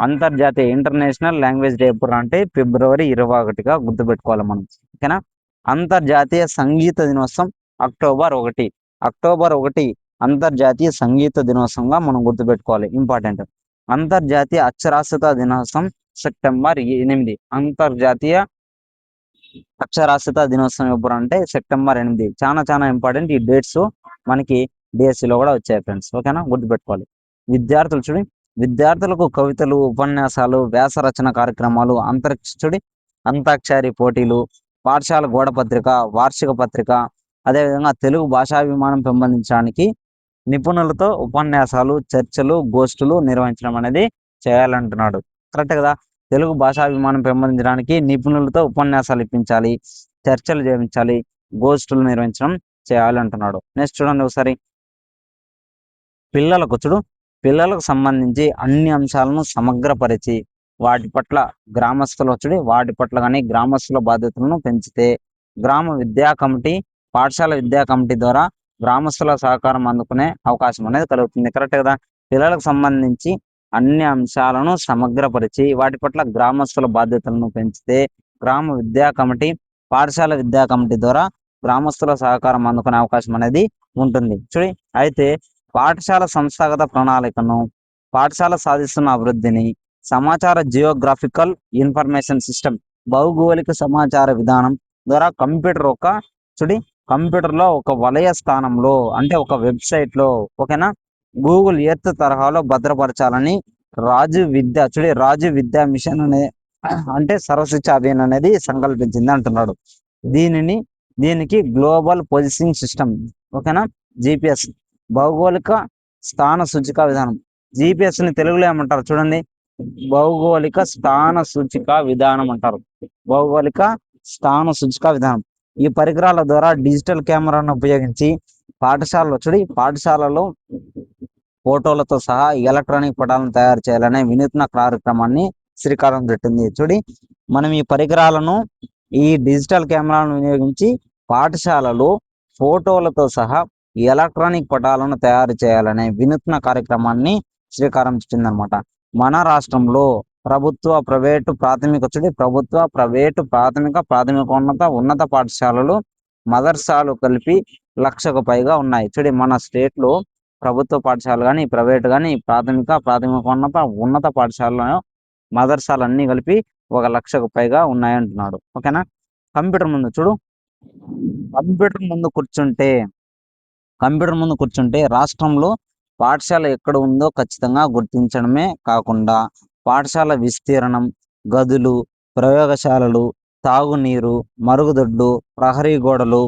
అంతర్జాతీయ ఇంటర్నేషనల్ లాంగ్వేజ్ డే ఎప్పుడు అంటే ఫిబ్రవరి 21గా గుర్తుపెట్టుకోవాలి మనం. ఓకేనా. అంతర్జాతీయ సంగీత దినోత్సవం అక్టోబర్ 1. అక్టోబర్ 1 అంతర్జాతీయ సంగీత దినోత్సవంగా మనం గుర్తుపెట్టుకోవాలి. ఇంపార్టెంట్. అంతర్జాతీయ అక్షరాస్యత దినోత్సవం సెప్టెంబర్ 8. అంతర్జాతీయ అక్షరాస్యత దినోత్సవం ఎప్పుడు అంటే సెప్టెంబర్ 8. చాలా ఇంపార్టెంట్. ఈ డేట్స్ మనకి డిఎస్సిలో కూడా వచ్చాయి ఫ్రెండ్స్. ఓకేనా. గుర్తుపెట్టుకోవాలి. విద్యార్థులు చూడి విద్యార్థులకు కవితలు, ఉపన్యాసాలు, వ్యాస రచన కార్యక్రమాలు, అంతాక్షరి పోటీలు, పాఠశాల గోడ పత్రిక, వార్షిక పత్రిక, అదేవిధంగా తెలుగు భాషాభిమానం పెంపొందించడానికి నిపుణులతో ఉపన్యాసాలు, చర్చలు, గోష్ఠులు నిర్వహించడం అనేది చేయాలంటున్నాడు. కరెక్ట్ కదా. తెలుగు భాషాభిమానం పెంపొందించడానికి నిపుణులతో ఉపన్యాసాలు ఇప్పించాలి, చర్చలు చేయించాలి, గోష్ఠులు నిర్వహించడం చేయాలంటున్నాడు. నెక్స్ట్ చూడండి ఒకసారి. పిల్లలకు సంబంధించి అన్ని అంశాలను సమగ్రపరిచి వాటి పట్ల గ్రామస్తుల బాధ్యతలను పెంచితే గ్రామ విద్యా కమిటీ, పాఠశాల విద్యా కమిటీ ద్వారా గ్రామస్తుల సహకారం అందుకునే అవకాశం అనేది కలుగుతుంది. కరెక్ట్ కదా. పిల్లలకు సంబంధించి అన్ని అంశాలను సమగ్రపరిచి వాటి పట్ల గ్రామస్తుల బాధ్యతలను పెంచితే గ్రామ విద్యా కమిటీ, పాఠశాల విద్యా కమిటీ ద్వారా గ్రామస్తుల సహకారం అందుకునే అవకాశం అనేది ఉంటుంది. చూడి అయితే పాఠశాల సంస్థాగత ప్రణాళికను, పాఠశాల సాధిస్తున్న అభివృద్ధిని, సమాచార జియోగ్రాఫికల్ ఇన్ఫర్మేషన్ సిస్టమ్ భౌగోళిక సమాచార విధానం ద్వారా కంప్యూటర్లో ఒక వలయ స్థానంలో అంటే ఒక వెబ్సైట్లో ఓకేనా గూగుల్ ఎర్త్ తరహాలో భద్రపరచాలని రాజు విద్యా మిషన్ అంటే సర్వశిక్ష అభియాన్ అనేది సంకల్పించింది అంటున్నాడు. దీనికి గ్లోబల్ పొజిషనింగ్ సిస్టమ్ ఓకేనా జిపిఎస్ భౌగోళిక స్థాన సూచిక విధానం. జిపిఎస్ ని తెలుగులో ఏమంటారు చూడండి. భౌగోళిక స్థాన సూచిక విధానం అంటారు. భౌగోళిక స్థాన సూచిక విధానం. ఈ పరికరాల ద్వారా డిజిటల్ కెమెరాను ఉపయోగించి పాఠశాలలో ఫోటోలతో సహా ఎలక్ట్రానిక్ పటాలను తయారు చేయాలనే వినూత్న కార్యక్రమాన్ని శ్రీకారం చుట్టింది. మనం ఈ డిజిటల్ కెమెరాలను వినియోగించి పాఠశాలలో ఫోటోలతో సహా ఎలక్ట్రానిక్ పటాలను తయారు చేయాలనే వినూత్న కార్యక్రమాన్ని శ్రీకారం చుట్టిందనమాట. మన రాష్ట్రంలో ప్రభుత్వ, ప్రైవేటు, ఉన్నత పాఠశాలలు, మదర్సాలు కలిపి 1,00,000కు పైగా ఉన్నాయి. మన స్టేట్లో ప్రభుత్వ పాఠశాలలు కానీ, ప్రైవేట్ కానీ, ప్రాథమికోన్నత ఉన్నత పాఠశాలలో మదర్సాలు అన్నీ కలిపి 1,00,000కు పైగా ఉన్నాయంటున్నాడు. ఓకేనా. కంప్యూటర్ ముందు చూడు, కంప్యూటర్ ముందు కూర్చుంటే రాష్ట్రంలో పాఠశాల ఎక్కడ ఉందో ఖచ్చితంగా గుర్తించడమే కాకుండా పాఠశాల విస్తీర్ణం, గదులు, ప్రయోగశాలలు, తాగునీరు, మరుగుదొడ్లు, ప్రహరీ గోడలు,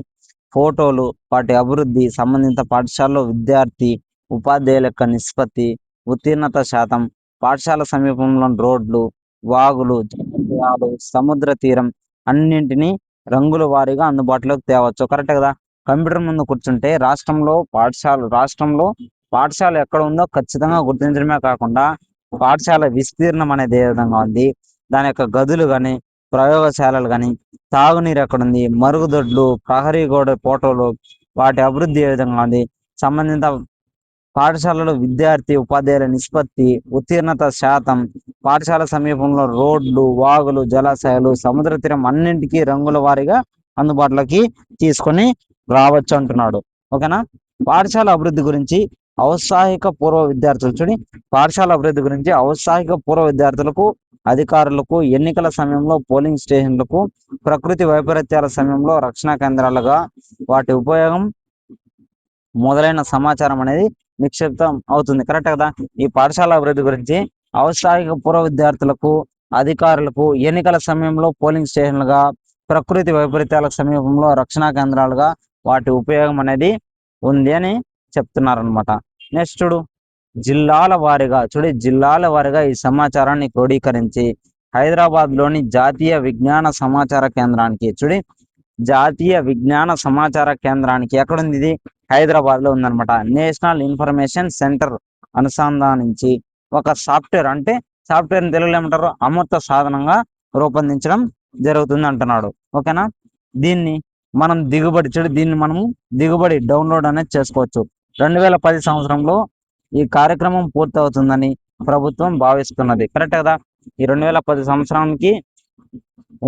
ఫోటోలు, వాటి అభివృద్ధి, సంబంధిత పాఠశాలలో విద్యార్థి ఉపాధ్యాయుల యొక్క నిష్పత్తి, ఉత్తీర్ణత శాతం, పాఠశాల సమీపంలోని రోడ్లు, వాగులు, జలాశయాలు, సముద్ర తీరం అన్నింటినీ రంగుల వారీగా అందుబాటులోకి తేవచ్చు. కరెక్ట్ కదా. కంప్యూటర్ ముందు కూర్చుంటే రాష్ట్రంలో పాఠశాల ఎక్కడ ఉందో ఖచ్చితంగా గుర్తించడమే కాకుండా పాఠశాల విస్తీర్ణం అనేది ఏ విధంగా ఉంది, దాని యొక్క గదులు కానీ, ప్రయోగశాలలు కానీ, తాగునీరు ఎక్కడుంది, మరుగుదొడ్లు, ప్రహరీ గోడ ఫోటోలు, వాటి అభివృద్ధి ఏ విధంగా ఉంది, సంబంధిత పాఠశాలలో విద్యార్థి ఉపాధ్యాయుల నిష్పత్తి, ఉత్తీర్ణత శాతం, పాఠశాల సమీపంలో రోడ్లు, వాగులు, జలాశయాలు, సముద్ర తీరం అన్నింటికీ రంగుల వారీగా అందుబాటులోకి తీసుకొని రావచ్చు అంటున్నాడు. ఓకేనా. పాఠశాల అభివృద్ధి గురించి ఔత్సాహిక పూర్వ విద్యార్థులు చూడి, పాఠశాల అభివృద్ధి గురించి ఔత్సాహిక పూర్వ విద్యార్థులకు, అధికారులకు, ఎన్నికల సమయంలో పోలింగ్ స్టేషన్లకు, ప్రకృతి వైపరీత్యాల సమయంలో రక్షణ కేంద్రాలుగా వాటి ఉపయోగం మొదలైన సమాచారం అనేది నిక్షిప్తం అవుతుంది. కరెక్ట్ కదా. ఈ పాఠశాల అభివృద్ధి గురించి ఔత్సాహిక పూర్వ విద్యార్థులకు, అధికారులకు, ఎన్నికల సమయంలో పోలింగ్ స్టేషన్లుగా, ప్రకృతి వైపరీత్యాల సమీపంలో రక్షణ కేంద్రాలుగా వాటి ఉపయోగం అనేది ఉంది అని చెప్తున్నారనమాట. నెక్స్ట్ జిల్లాల వారీగా ఈ సమాచారాన్ని క్రోడీకరించి హైదరాబాద్లోని జాతీయ విజ్ఞాన సమాచార కేంద్రానికి జాతీయ విజ్ఞాన సమాచార కేంద్రానికి ఎక్కడుంది ఇది? హైదరాబాద్లో ఉందన్నమాట. నేషనల్ ఇన్ఫర్మేషన్ సెంటర్ అనుసంధానించి ఒక సాఫ్ట్వేర్ని తెలుగులో ఏమంటారు, అమూర్త సాధనంగా రూపొందించడం జరుగుతుంది అంటున్నాడు. ఓకేనా. దీన్ని మనం దిగుబడి డౌన్లోడ్ అనేది చేసుకోవచ్చు. 2010 సంవత్సరంలో ఈ కార్యక్రమం పూర్తవుతుందని ప్రభుత్వం భావిస్తున్నది. కరెక్ట్ కదా. ఈ 2010 సంవత్సరానికి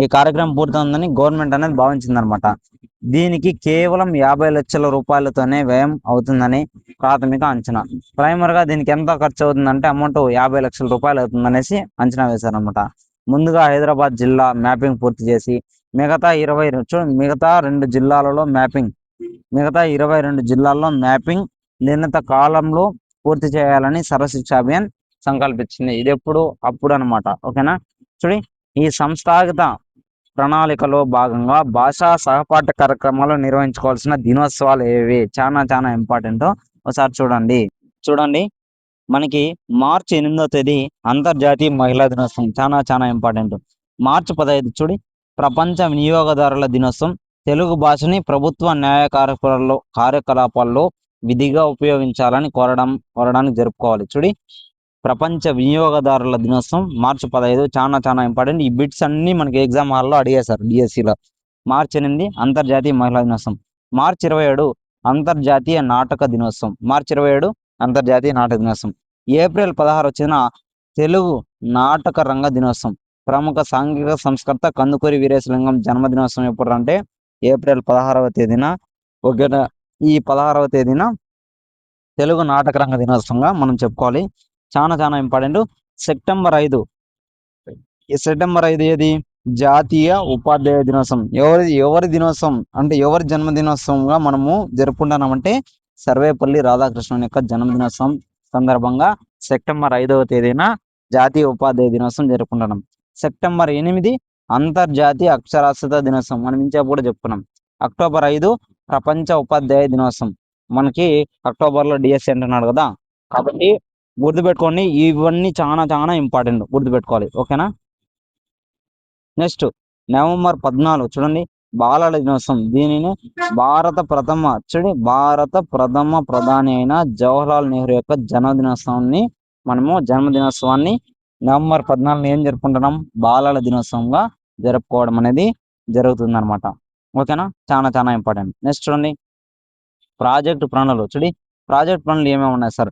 ఈ కార్యక్రమం పూర్తవుతుందని గవర్నమెంట్ అనేది భావించిందనమాట. దీనికి కేవలం 50 లక్షల రూపాయలతోనే వ్యయం అవుతుందని ప్రాథమిక అంచనా. ప్రైమరీగా దీనికి ఎంత ఖర్చు అవుతుందంటే అమౌంట్ 50 లక్షల రూపాయలు అవుతుందనేసి అంచనా వేశారనమాట. ముందుగా హైదరాబాద్ జిల్లా మ్యాపింగ్ పూర్తి చేసి మిగతా 22 జిల్లాల్లో మ్యాపింగ్ నిర్ణీత కాలంలో పూర్తి చేయాలని సర్వశిక్ష అభియాన్ సంకల్పించింది. ఇది అప్పుడు అనమాట. ఓకేనా. ఈ సంస్థాగత ప్రణాళికలో భాగంగా భాషా సహపాఠ్య కార్యక్రమాలు నిర్వహించుకోవాల్సిన దినోత్సవాలు ఏవి? చాలా ఇంపార్టెంట్. ఒకసారి చూడండి. మనకి మార్చి 8వ తేదీ అంతర్జాతీయ మహిళా దినోత్సవం. చాలా ఇంపార్టెంట్. మార్చి 15 ప్రపంచ వినియోగదారుల దినోత్సవం. తెలుగు భాషని ప్రభుత్వ న్యాయ కార్యకలాపాల్లో విధిగా ఉపయోగించాలని కోరడానికి జరుపుకోవాలి. ప్రపంచ వినియోగదారుల దినోత్సవం మార్చి 15 చాలా ఇంపార్టెంట్. ఈ బిట్స్ అన్ని మనకి ఎగ్జామ్ హాల్లో అడిగేశారు డిఎస్సిలో. మార్చి 8 అంతర్జాతీయ మహిళా దినోత్సవం. మార్చి 27 అంతర్జాతీయ నాటక దినోత్సవం. ఏప్రిల్ 16 వచ్చిన తెలుగు నాటక రంగ దినోత్సవం. ప్రముఖ సాంఘిక సంస్కర్త కందుకూరి వీరేశలింగం జన్మదినోత్సవం ఎప్పుడు అంటే ఏప్రిల్ 16వ తేదీన. ఈ 16వ తేదీన తెలుగు నాటక రంగ దినోత్సవంగా మనం చెప్పుకోవాలి. చాలా ఇంపార్టెంట్. సెప్టెంబర్ 5 ఏది? జాతీయ ఉపాధ్యాయ దినోత్సవం. ఎవరి దినోత్సవం అంటే ఎవరి జన్మదినోత్సవంగా మనము జరుపుకుంటున్నామంటే సర్వేపల్లి రాధాకృష్ణన్ యొక్క జన్మదినోత్సవం సందర్భంగా సెప్టెంబర్ 5వ తేదీన జాతీయ ఉపాధ్యాయ దినోత్సవం జరుపుకుంటున్నాం. సెప్టెంబర్ 8 అంతర్జాతీయ అక్షరాస్యత దినోత్సవం. మనం ఇంచేపు కూడా చెప్పుకున్నాం. అక్టోబర్ 5 ప్రపంచ ఉపాధ్యాయ దినోత్సవం. మనకి అక్టోబర్లో డిఎస్సి అంటున్నాడు కదా, కాబట్టి గుర్తుపెట్టుకోండి. ఇవన్నీ చాలా ఇంపార్టెంట్, గుర్తుపెట్టుకోవాలి. ఓకేనా. నెక్స్ట్ నవంబర్ 14 బాలల దినోత్సవం. దీనిని భారత ప్రథమ ప్రధాని అయిన జవహర్లాల్ నెహ్రూ యొక్క జన్మదినోత్సవాన్ని నవంబర్ 14 ఏం జరుపుకుంటున్నాం? బాలల దినోత్సవంగా జరుపుకోవడం అనేది జరుగుతుంది అనమాట. ఓకేనా. చాలా ఇంపార్టెంట్. నెక్స్ట్ ప్రాజెక్టు ప్రణాళిక. ప్రాజెక్ట్ పనులు ఏమేమి ఉన్నాయి సార్?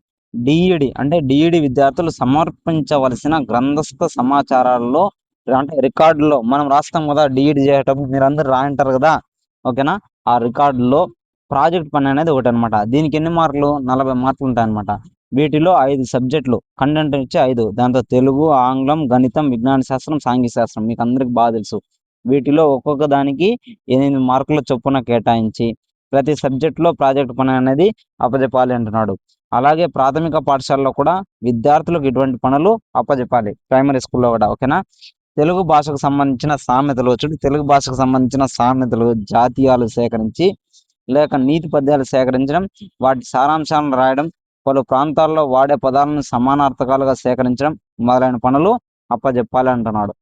డిఈడి విద్యార్థులు సమర్పించవలసిన గ్రంథస్థ సమాచారాల్లో అంటే రికార్డులో మనం రాస్తాం కదా డిఈడి చేయటం, మీరు అందరు రాయింటారు కదా. ఓకేనా. ఆ రికార్డులో ప్రాజెక్ట్ పని అనేది ఒకటి అనమాట. దీనికి ఎన్ని మార్కులు? 40 మార్కులు ఉంటాయన్నమాట. వీటిలో 5 సబ్జెక్టులు కంటెంట్ ఇచ్చి 5 దాంతో తెలుగు, ఆంగ్లం, గణితం, విజ్ఞాన శాస్త్రం, సాంఘిక శాస్త్రం మీకు అందరికి బాగా తెలుసు. వీటిలో ఒక్కొక్క దానికి 8 మార్కుల చొప్పున కేటాయించి ప్రతి సబ్జెక్టులో ప్రాజెక్ట్ పని అనేది అప్పజెప్పాలి అంటున్నాడు. అలాగే ప్రాథమిక పాఠశాలలో కూడా విద్యార్థులకు ఇటువంటి పనులు అప్పజెప్పాలి, ప్రైమరీ స్కూల్లో కూడా. ఓకేనా? తెలుగు భాషకు సంబంధించిన సామెతలు తెలుగు భాషకు సంబంధించిన సామెతలు, జాతీయాలు సేకరించి లేక నీతి పద్యాలు సేకరించడం, వాటి సారాంశాలను రాయడం, పలు ప్రాంతాల్లో వాడే పదాలను సమానార్థకాలుగా సేకరించడం మొదలైన పనులు అప్పజెప్పాలి అంటున్నాడు.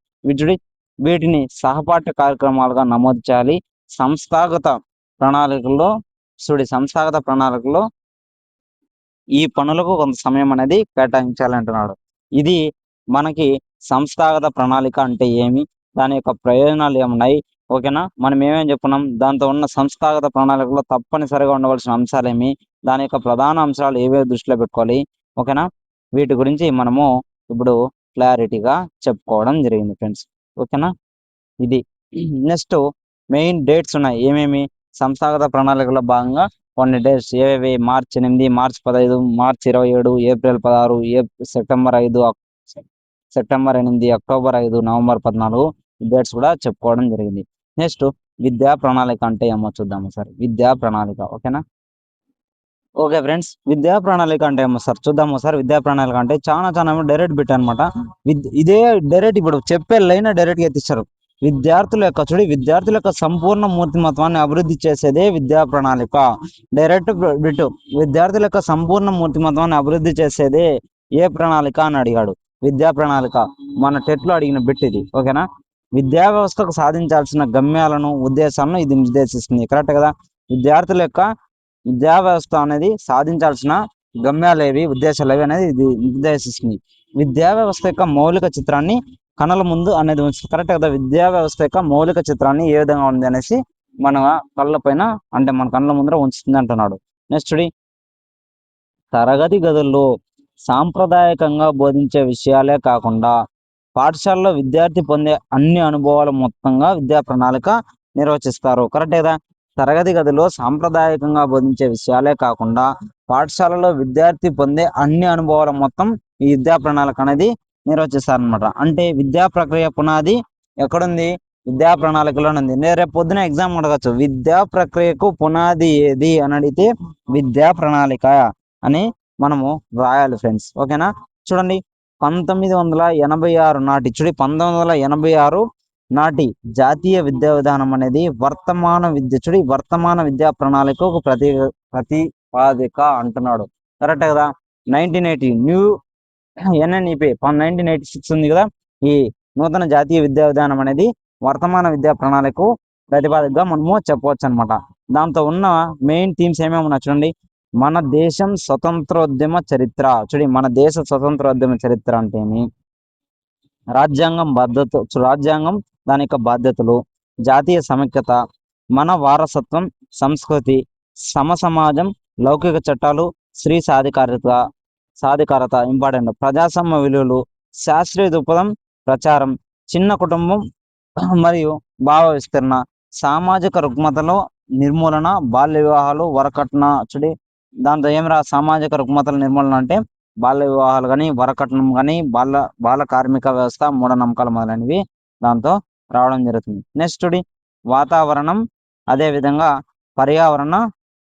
వీటిని సహపాఠ్య కార్యక్రమాలుగా నమోదు చేయాలి. సంస్థాగత ప్రణాళికల్లో ఈ పనులకు కొంత సమయం అనేది కేటాయించాలి అంటున్నాడు. ఇది మనకి సంస్థాగత ప్రణాళిక అంటే ఏమి, దాని యొక్క ప్రయోజనాలు ఏమున్నాయి, ఓకేనా? మనం ఏమేమి చెప్పుకున్నాం, దాంతో ఉన్న సంస్థాగత ప్రణాళికలో తప్పనిసరిగా ఉండవలసిన అంశాలు ఏమి, దాని యొక్క ప్రధాన అంశాలు ఏవే దృష్టిలో పెట్టుకోవాలి, ఓకేనా? వీటి గురించి మనము ఇప్పుడు క్లారిటీగా చెప్పుకోవడం జరిగింది ఫ్రెండ్స్. ఓకేనా? ఇది నెక్స్ట్ మెయిన్ డేట్స్ ఉన్నాయి. ఏమేమి? సంస్థాగత ప్రణాళికలో భాగంగా కొన్ని డేట్స్ ఏవేవి? మార్చి 8, మార్చి 15, మార్చి 27, April 16, September 5, September 8, October 5, November 14 dates కూడా చెప్పుకోవడం జరిగింది. నెక్స్ట్ విద్యా ప్రణాళిక అంటే ఏమో చూద్దాము సార్. విద్యా ప్రణాళిక, ఓకేనా? ఓకే ఫ్రెండ్స్, విద్యా ప్రణాళిక అంటే ఏమో సార్ చూద్దాము సార్. విద్యా ప్రణాళిక అంటే చాలా డైరెక్ట్ బిట్ అనమాట. ఇదే డైరెక్ట్ ఇప్పుడు చెప్పే లైన్ డైరెక్ట్ గా ఎత్తిస్తారు. విద్యార్థుల యొక్క సంపూర్ణ మూర్తిమత్వాన్ని అభివృద్ధి చేసేదే విద్యా ప్రణాళిక. డైరెక్ట్ బిట్, విద్యార్థుల యొక్క సంపూర్ణ మూర్తిమత్వాన్ని అభివృద్ధి చేసేదే ఏ ప్రణాళిక అని అడిగాడు. విద్యా ప్రణాళిక మన టెట్లో అడిగిన బిట్ ఇది. ఓకేనా? విద్యా వ్యవస్థకు సాధించాల్సిన గమ్యాలను, ఉద్దేశాలను ఇది నిర్దేశిస్తుంది. కరెక్ట్ కదా? విద్యార్థుల యొక్క విద్యా వ్యవస్థ అనేది సాధించాల్సిన గమ్యాలు ఏవి, ఉద్దేశాలు ఏవి అనేది ఇది నిర్దేశిస్తుంది. విద్యా వ్యవస్థ యొక్క మౌలిక చిత్రాన్ని కళ్ళ ముందు అనేది ఉంచుతుంది. కరెక్ట్ కదా? విద్యా వ్యవస్థ యొక్క మౌలిక చిత్రాన్ని ఏ విధంగా ఉంది అనేసి మన కళ్ళ పైన అంటే మన కళ్ళ ముందర ఉంచుతుంది అంటున్నాడు. నెక్స్ట్ తరగతి గదుల్లో సాంప్రదాయకంగా బోధించే విషయాలే కాకుండా పాఠశాలలో విద్యార్థి పొందే అన్ని అనుభవాలు మొత్తంగా విద్యా ప్రణాళిక నిర్వచిస్తారు. కరెక్ట్ కదా? తరగతి గదిలో సాంప్రదాయకంగా బోధించే విషయాలే కాకుండా పాఠశాలలో విద్యార్థి పొందే అన్ని అనుభవాల మొత్తం ఈ విద్యా ప్రణాళిక అనేది నిర్వచిస్తారనమాట. అంటే విద్యా ప్రక్రియ పునాది ఎక్కడుంది? విద్యా ప్రణాళికలోనే ఉంది. నేను రేపు పొద్దున ఎగ్జామ్ అడగచ్చు, విద్యా ప్రక్రియకు పునాది ఏది అని అడిగితే విద్యా ప్రణాళిక అని మనము రాయాలి ఫ్రెండ్స్. ఓకేనా? చూడండి, 1986 నాటి 1986 నాటి జాతీయ విద్యా విధానం అనేది వర్తమాన విద్యా ప్రణాళికకు ప్రతిపాదిక అంటున్నాడు. కరెక్ట్ కదా? 1980 న్యూ NNEP 1986 ఉంది కదా, ఈ నూతన జాతీయ విద్యా విధానం అనేది వర్తమాన విద్యా ప్రణాళికకు ప్రతిపాదికగా మనము చెప్పవచ్చు అనమాట. దాంతో ఉన్న మెయిన్ థీమ్స్ ఏమేమి ఉన్నా చూడండి. మన దేశం స్వతంత్రోద్యమ చరిత్ర. మన దేశ స్వతంత్రోద్యమ చరిత్ర అంటే ఏమి, రాజ్యాంగం దాని యొక్క బాధ్యతలు, జాతీయ సమైక్యత, మన వారసత్వం, సంస్కృతి, సమాజం, లౌకిక చట్టాలు, స్త్రీ సాధికారత ఇంపార్టెంట్, ప్రజాస్వామ్య విలువలు, శాస్త్రీయ దృక్పథం, ప్రచారం, చిన్న కుటుంబం మరియు భావ విస్తరణ, సామాజిక రుగ్మతలో నిర్మూలన, బాల్య వివాహాలు, వరకట్న. దాంతో సామాజిక రుగ్మతల నిర్మూలన అంటే బాల్య వివాహాలు కానీ, వరకట్నం కానీ, బాల కార్మిక వ్యవస్థ, మూఢనమ్మకాలు మొదలైనవి దాంతో రావడం జరుగుతుంది. నెక్స్ట్ వాతావరణం, అదే విధంగా పర్యావరణ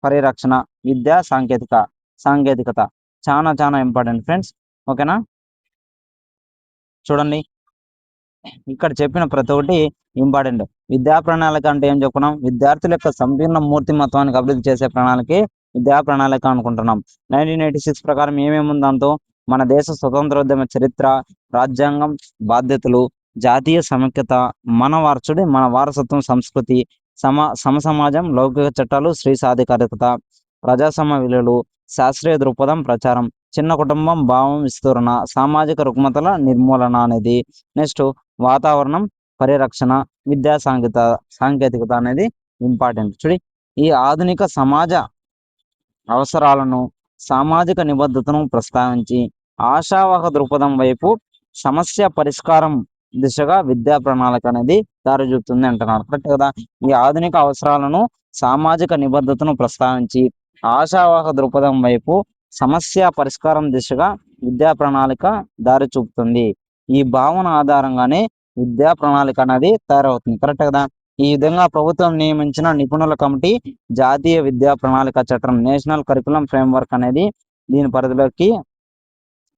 పరిరక్షణ, విద్యా సాంకేతికత చాలా ఇంపార్టెంట్ ఫ్రెండ్స్. ఓకేనా? చూడండి, ఇక్కడ చెప్పిన ప్రతి ఒక్కటి ఇంపార్టెంట్. విద్యా ప్రణాళిక అంటే ఏం చెప్పుకున్నాం? విద్యార్థుల యొక్క సంపూర్ణ మూర్తిమత్వానికి అభివృద్ధి చేసే ప్రణాళిక విద్యా ప్రణాళిక అనుకుంటున్నాం. 1986 ప్రకారం ఏమేముంది దాంతో? మన దేశ స్వతంత్రోద్యమ చరిత్ర, రాజ్యాంగం, బాధ్యతలు, జాతీయ సమైక్యత, మన వారసత్వం, సంస్కృతి, సమాజం, లౌకిక చట్టాలు, స్త్రీ సాధికారత, ప్రజాస్వామ్య విలువలు, శాస్త్రీయ దృక్పథం, ప్రచారం, చిన్న కుటుంబం, భావం విస్తరణ, సామాజిక రుగ్మతల నిర్మూలన అనేది. నెక్స్ట్ వాతావరణం పరిరక్షణ, విద్యా సాంకేతికత అనేది ఇంపార్టెంట్. ఈ ఆధునిక సమాజ అవసరాలను, సామాజిక నిబద్ధతను ప్రస్తావించి ఆశావాహ దృక్పథం వైపు సమస్య పరిష్కారం దిశగా విద్యా ప్రణాళిక అనేది దారి చూపుతుంది అంటున్నాడు. కరెక్ట్ కదా. ఈ ఆధునిక అవసరాలను సామాజిక నిబద్ధతను ప్రస్తావించి ఆశావాహ దృక్పథం వైపు సమస్య పరిష్కారం దిశగా విద్యా ప్రణాళిక దారి చూపుతుంది. ఈ భావన ఆధారంగానే విద్యా ప్రణాళిక అనేది తయారవుతుంది. కరెక్ట్ కదా. ఈ విధంగా ప్రభుత్వం నియమించిన నిపుణుల కమిటీ జాతీయ విద్యా ప్రణాళిక చట్టం నేషనల్ కరికులం ఫ్రేమ్వర్క్ అనేది దీని పరిధిలోకి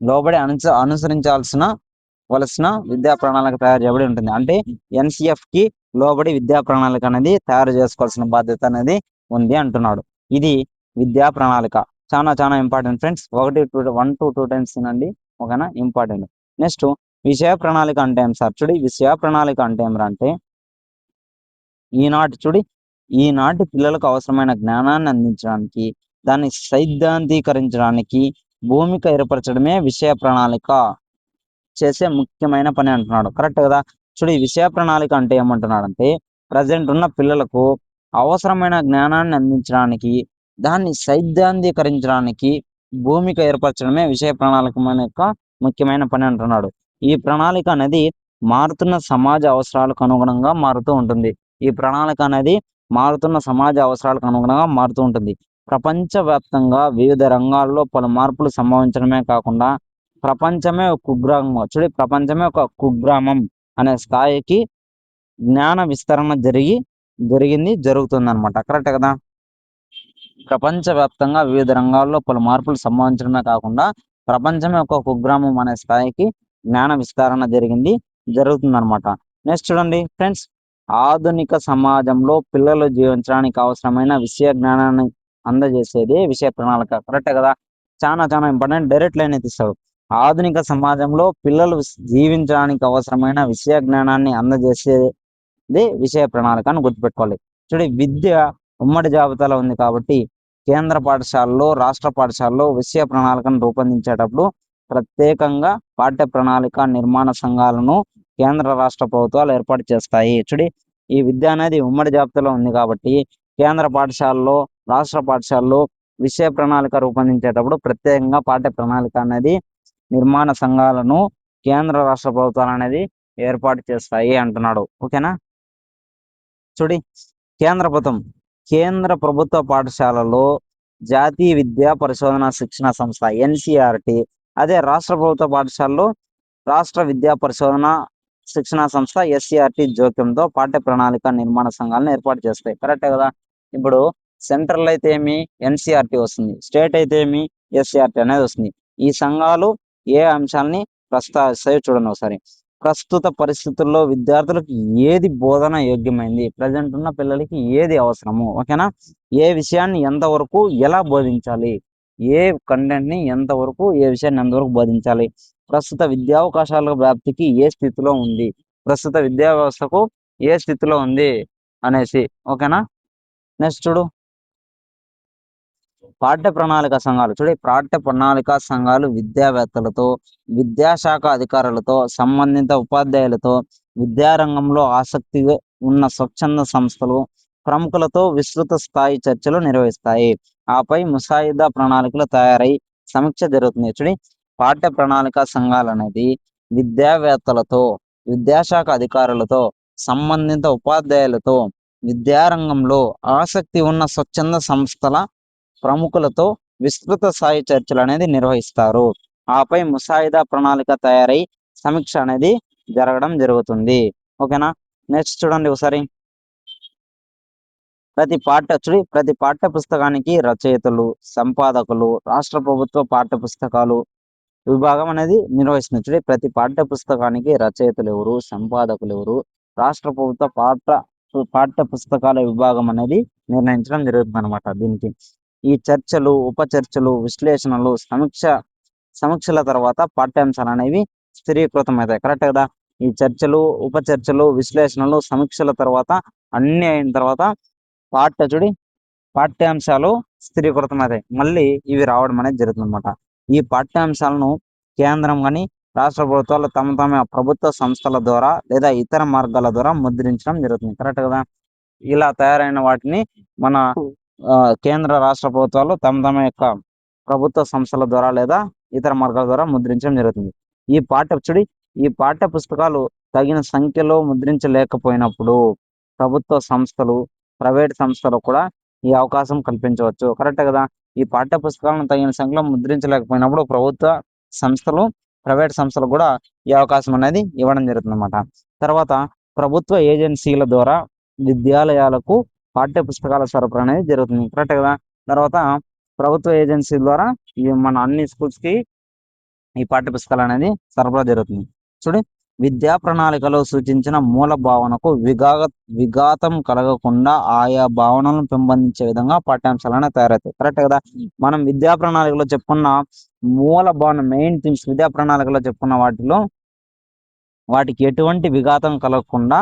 లోబడి అనుసరించాల్సిన విద్యా ప్రణాళిక తయారు చేయబడి ఉంటుంది. అంటే ఎన్సిఎఫ్ కి లోబడి విద్యా ప్రణాళిక అనేది తయారు చేసుకోవాల్సిన బాధ్యత అనేది ఉంది అంటున్నాడు. ఇది విద్యా ప్రణాళిక చాలా చాలా ఇంపార్టెంట్ ఫ్రెండ్స్. 1 to 2 టైమ్స్ తినండి, ఓకేనా, ఇంపార్టెంట్. నెక్స్ట్ విషయ ప్రణాళిక అంటే ఏం సార్? చూడి, విషయ ప్రణాళిక అంటే ఏమరా అంటే ఈనాటి పిల్లలకు అవసరమైన జ్ఞానాన్ని అందించడానికి, దాన్ని సైద్ధాంతీకరించడానికి భూమిక ఏర్పరచడమే విషయ ప్రణాళిక చేసే ముఖ్యమైన పని అంటున్నాడు. కరెక్ట్ కదా. చూడు, ఈ విషయ ప్రణాళిక అంటే ఏమంటున్నాడు అంటే ప్రజెంట్ ఉన్న పిల్లలకు అవసరమైన జ్ఞానాన్ని అందించడానికి, దాన్ని సైద్ధాంతీకరించడానికి భూమిక ఏర్పరచడమే విషయ ప్రణాళిక యొక్క ముఖ్యమైన పని అంటున్నాడు. ఈ ప్రణాళిక అనేది మారుతున్న సమాజ అవసరాలకు అనుగుణంగా మారుతూ ఉంటుంది. ఈ ప్రణాళిక అనేది మారుతున్న సమాజ అవసరాలకు అనుగుణంగా మారుతూ ఉంటుంది. ప్రపంచవ్యాప్తంగా వివిధ రంగాల్లో పలు మార్పులు సంభవించడమే కాకుండా ప్రపంచమే ఒక కుగ్రామం అనే స్థాయికి జ్ఞాన విస్తరణ జరుగుతుందన్నమాట. కరెక్ట్ కదా. ప్రపంచవ్యాప్తంగా వివిధ రంగాల్లో పలు మార్పులు సంభవించడమే కాకుండా ప్రపంచమే ఒక కుగ్రామం అనే స్థాయికి జ్ఞాన విస్తరణ జరుగుతుందన్నమాట. నెక్స్ట్ చూడండి ఫ్రెండ్స్, ఆధునిక సమాజంలో పిల్లలు జీవించడానికి అవసరమైన విషయ జ్ఞానాన్ని అందజేసేది విషయ ప్రణాళిక. కరెక్ట్ కదా. చాలా చాలా ఇంపార్టెంట్. డైరెక్ట్ లైన్ అయితే ఇస్తాడు. ఆధునిక సమాజంలో పిల్లలు జీవించడానికి అవసరమైన విషయ జ్ఞానాన్ని అందజేసేది విషయ ప్రణాళిక అని గుర్తుపెట్టుకోవాలి. చూడండి, విద్య ఉమ్మడి జాబితాలో ఉంది కాబట్టి కేంద్ర పాఠశాలలో, రాష్ట్ర పాఠశాలలో విషయ ప్రణాళికను రూపొందించేటప్పుడు ప్రత్యేకంగా పాఠ్య ప్రణాళిక నిర్మాణ సంఘాలను కేంద్ర రాష్ట్ర ప్రభుత్వాలు ఏర్పాటు చేస్తాయి. చూడి, ఈ విద్య అనేది ఉమ్మడి జాబితాలో ఉంది కాబట్టి కేంద్ర పాఠశాలలో, రాష్ట్ర పాఠశాలలో విషయ ప్రణాళిక రూపొందించేటప్పుడు ప్రత్యేకంగా పాఠ్య ప్రణాళిక అనేది నిర్మాణ సంఘాలను కేంద్ర రాష్ట్ర ప్రభుత్వాలు అనేది ఏర్పాటు చేస్తాయి అంటున్నాడు. ఓకేనా. చూడి, కేంద్ర ప్రభుత్వ పాఠశాలలో జాతీయ విద్యా పరిశోధన శిక్షణ సంస్థ ఎన్సిఆర్టి, అదే రాష్ట్ర ప్రభుత్వ పాఠశాలలో రాష్ట్ర విద్యా పరిశోధన శిక్షణ సంస్థ ఎస్సిఆర్టి జోక్యంతో పాఠ్య ప్రణాళిక నిర్మాణ సంఘాలను ఏర్పాటు చేస్తాయి. కరెక్టే కదా. ఇప్పుడు సెంట్రల్ అయితే ఏమి ఎన్సిఆర్టి వస్తుంది, స్టేట్ అయితే ఏమి ఎస్సిఆర్టి అనేది వస్తుంది. ఈ సంఘాలు ఏ అంశాలని ప్రస్తావిస్తాయో చూడండి ఒకసారి. ప్రస్తుత పరిస్థితుల్లో విద్యార్థులకు ఏది బోధన యోగ్యమైంది, ప్రజెంట్ ఉన్న పిల్లలకి ఏది అవసరము, ఓకేనా, ఏ విషయాన్ని ఎంతవరకు ఎలా బోధించాలి, ఏ కంటెంట్ని ఎంతవరకు, ఏ విషయాన్ని ఎంతవరకు బోధించాలి, ప్రస్తుత విద్యావకాశాల వ్యాప్తికి ఏ స్థితిలో ఉంది, ప్రస్తుత విద్యా వ్యవస్థకు ఏ స్థితిలో ఉంది అనేసి, ఓకేనా. నెక్స్ట్ చూడు, పాఠ్య ప్రణాళిక సంఘాలు. పాఠ్య ప్రణాళిక సంఘాలు విద్యావేత్తలతో, విద్యాశాఖ అధికారులతో, సంబంధిత ఉపాధ్యాయులతో, విద్యారంగంలో ఆసక్తి ఉన్న స్వచ్ఛంద సంస్థలు, ప్రముఖులతో విస్తృత స్థాయి చర్చలు నిర్వహిస్తాయి. ఆపై ముసాయిదా ప్రణాళికలు తయారై సమీక్ష జరుగుతుంది. పాఠ్య ప్రణాళిక సంఘాలు అనేది విద్యావేత్తలతో, విద్యాశాఖ అధికారులతో, సంబంధిత ఉపాధ్యాయులతో, విద్యారంగంలో ఆసక్తి ఉన్న స్వచ్ఛంద సంస్థల ప్రముఖులతో విస్తృత స్థాయి చర్చలు అనేది నిర్వహిస్తారు. ఆపై ముసాయిదా ప్రణాళిక తయారై సమీక్ష అనేది జరుగుతుంది. ఓకేనా. నెక్స్ట్ చూడండి ఒకసారి, ప్రతి పాఠ్య పుస్తకానికి రచయితలు, సంపాదకులు, రాష్ట్ర ప్రభుత్వ పాఠ్య పుస్తకాలు విభాగం అనేది నిర్వహిస్తుంది. ప్రతి పాఠ్య పుస్తకానికి రచయితలు ఎవరు, సంపాదకులు ఎవరు, రాష్ట్ర ప్రభుత్వ పాఠ్య పుస్తకాల విభాగం అనేది నిర్ణయించడం జరుగుతుంది అనమాట. దీనికి ఈ చర్చలు, ఉపచర్చలు, విశ్లేషణలు, సమీక్షల తర్వాత పాఠ్యాంశాలు అనేవి స్థిరీకృతం అవుతాయి. కరెక్ట్ కదా. ఈ చర్చలు, ఉపచర్చలు, విశ్లేషణలు, సమీక్షల తర్వాత అన్ని అయిన తర్వాత పాఠ్యాంశాలు స్థిరీకృతం అవుతాయి. మళ్ళీ ఇవి రావడం అనేది జరుగుతుంది అనమాట. ఈ పాఠ్యాంశాలను కేంద్రం కానీ రాష్ట్ర ప్రభుత్వాలు తమ ప్రభుత్వ సంస్థల ద్వారా లేదా ఇతర మార్గాల ద్వారా ముద్రించడం జరుగుతుంది. కరెక్ట్ కదా. ఇలా తయారైన వాటిని మన కేంద్ర రాష్ట్ర ప్రభుత్వాలు తమ యొక్క ప్రభుత్వ సంస్థల ద్వారా లేదా ఇతర మార్గాల ద్వారా ముద్రించడం జరుగుతుంది. ఈ ఈ పాఠ్య పుస్తకాలు తగిన సంఖ్యలో ముద్రించలేకపోయినప్పుడు ప్రభుత్వ సంస్థలు, ప్రైవేట్ సంస్థలు కూడా ఈ అవకాశం కల్పించవచ్చు. కరెక్టే కదా! ఈ పాఠ్య పుస్తకాలను తగిన సంఖ్యలో ముద్రించలేకపోయినప్పుడు ప్రభుత్వ సంస్థలు, ప్రైవేట్ సంస్థలు కూడా ఈ అవకాశం అనేది ఇవ్వడం జరుగుతుందన్నమాట. తర్వాత ప్రభుత్వ ఏజెన్సీల ద్వారా విద్యాలయాలకు పాఠ్య పుస్తకాల సరఫరా అనేది జరుగుతుంది. కరెక్టే కదా! తర్వాత ప్రభుత్వ ఏజెన్సీ ద్వారా మన అన్ని స్కూల్స్‌కి ఈ పాఠ్య పుస్తకాలు అనేది సరఫరా జరుగుతుంది. చూడండి, విద్యా ప్రణాళికలో సూచించిన మూల భావనకు విఘాతం కలగకుండా ఆయా భావనలను పెంపొందించే విధంగా పాఠ్యాంశాలనే తయారవుతాయి. కరెక్ట్ కదా! మనం విద్యా ప్రణాళికలో చెప్పుకున్న మూల భావన, మెయిన్ థింగ్స్ విద్యా ప్రణాళికలో చెప్పుకున్న వాటికి ఎటువంటి విఘాతం కలగకుండా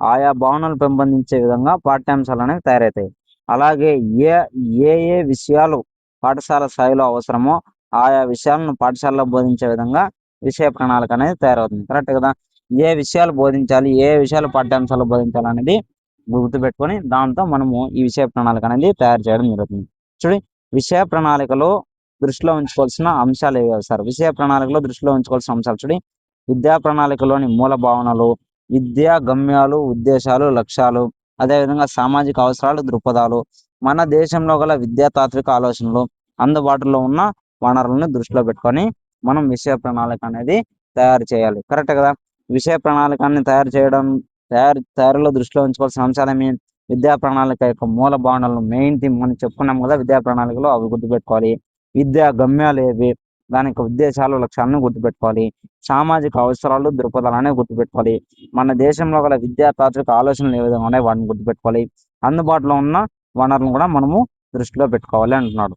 ఆయా భావనలు పెంపొందించే విధంగా పాఠ్యాంశాలు అనేవి తయారవుతాయి. అలాగే ఏ ఏ విషయాలు పాఠశాల స్థాయిలో అవసరమో ఆయా విషయాలను పాఠశాలలో బోధించే విధంగా విషయ ప్రణాళిక అనేది తయారవుతుంది. కరెక్ట్ కదా! ఏ విషయాలు బోధించాలి, ఏ విషయాలు పాఠ్యాంశాలు బోధించాలి అనేది గుర్తుపెట్టుకొని దాంతో మనము ఈ విషయ ప్రణాళిక అనేది తయారు చేయడం జరుగుతుంది. చూడండి, విషయ ప్రణాళికలో దృష్టిలో ఉంచుకోవాల్సిన అంశాలు ఏవి సార్? విషయ ప్రణాళికలో దృష్టిలో ఉంచుకోవాల్సిన అంశాలు చూడండి, విద్యా ప్రణాళికలోని మూల భావనలు, విద్యా గమ్యాలు, ఉద్దేశాలు, లక్ష్యాలు, అదేవిధంగా సామాజిక అవసరాలు, దృక్పథాలు, మన దేశంలో గల విద్యా తాత్విక ఆలోచనలు, అందుబాటులో ఉన్న వనరులను దృష్టిలో పెట్టుకొని మనం విషయ ప్రణాళిక అనేది తయారు చేయాలి. కరెక్ట్ కదా! విషయ ప్రణాళికని తయారీలో దృష్టిలో ఉంచుకోవాల్సిన అంశాలేమి? విద్యా ప్రణాళిక యొక్క మూల భావనలు, మెయిన్ థీమ్ మనం చెప్పుకున్నాం కదా విద్యా ప్రణాళికలో, అవి గుర్తుపెట్టుకోవాలి. విద్యా గమ్యాలు ఏవి, దాని యొక్క ఉద్దేశాలు, లక్ష్యాలను గుర్తుపెట్టుకోవాలి. సామాజిక అవసరాలు, దృక్పథాలు అనేవి గుర్తుపెట్టుకోవాలి. మన దేశంలో గల విద్యా తాత్విక ఆలోచనలు ఏ విధంగా ఉన్నాయి వాటిని గుర్తుపెట్టుకోవాలి. అందుబాటులో ఉన్న వనరులను కూడా మనము దృష్టిలో పెట్టుకోవాలి అంటున్నాడు.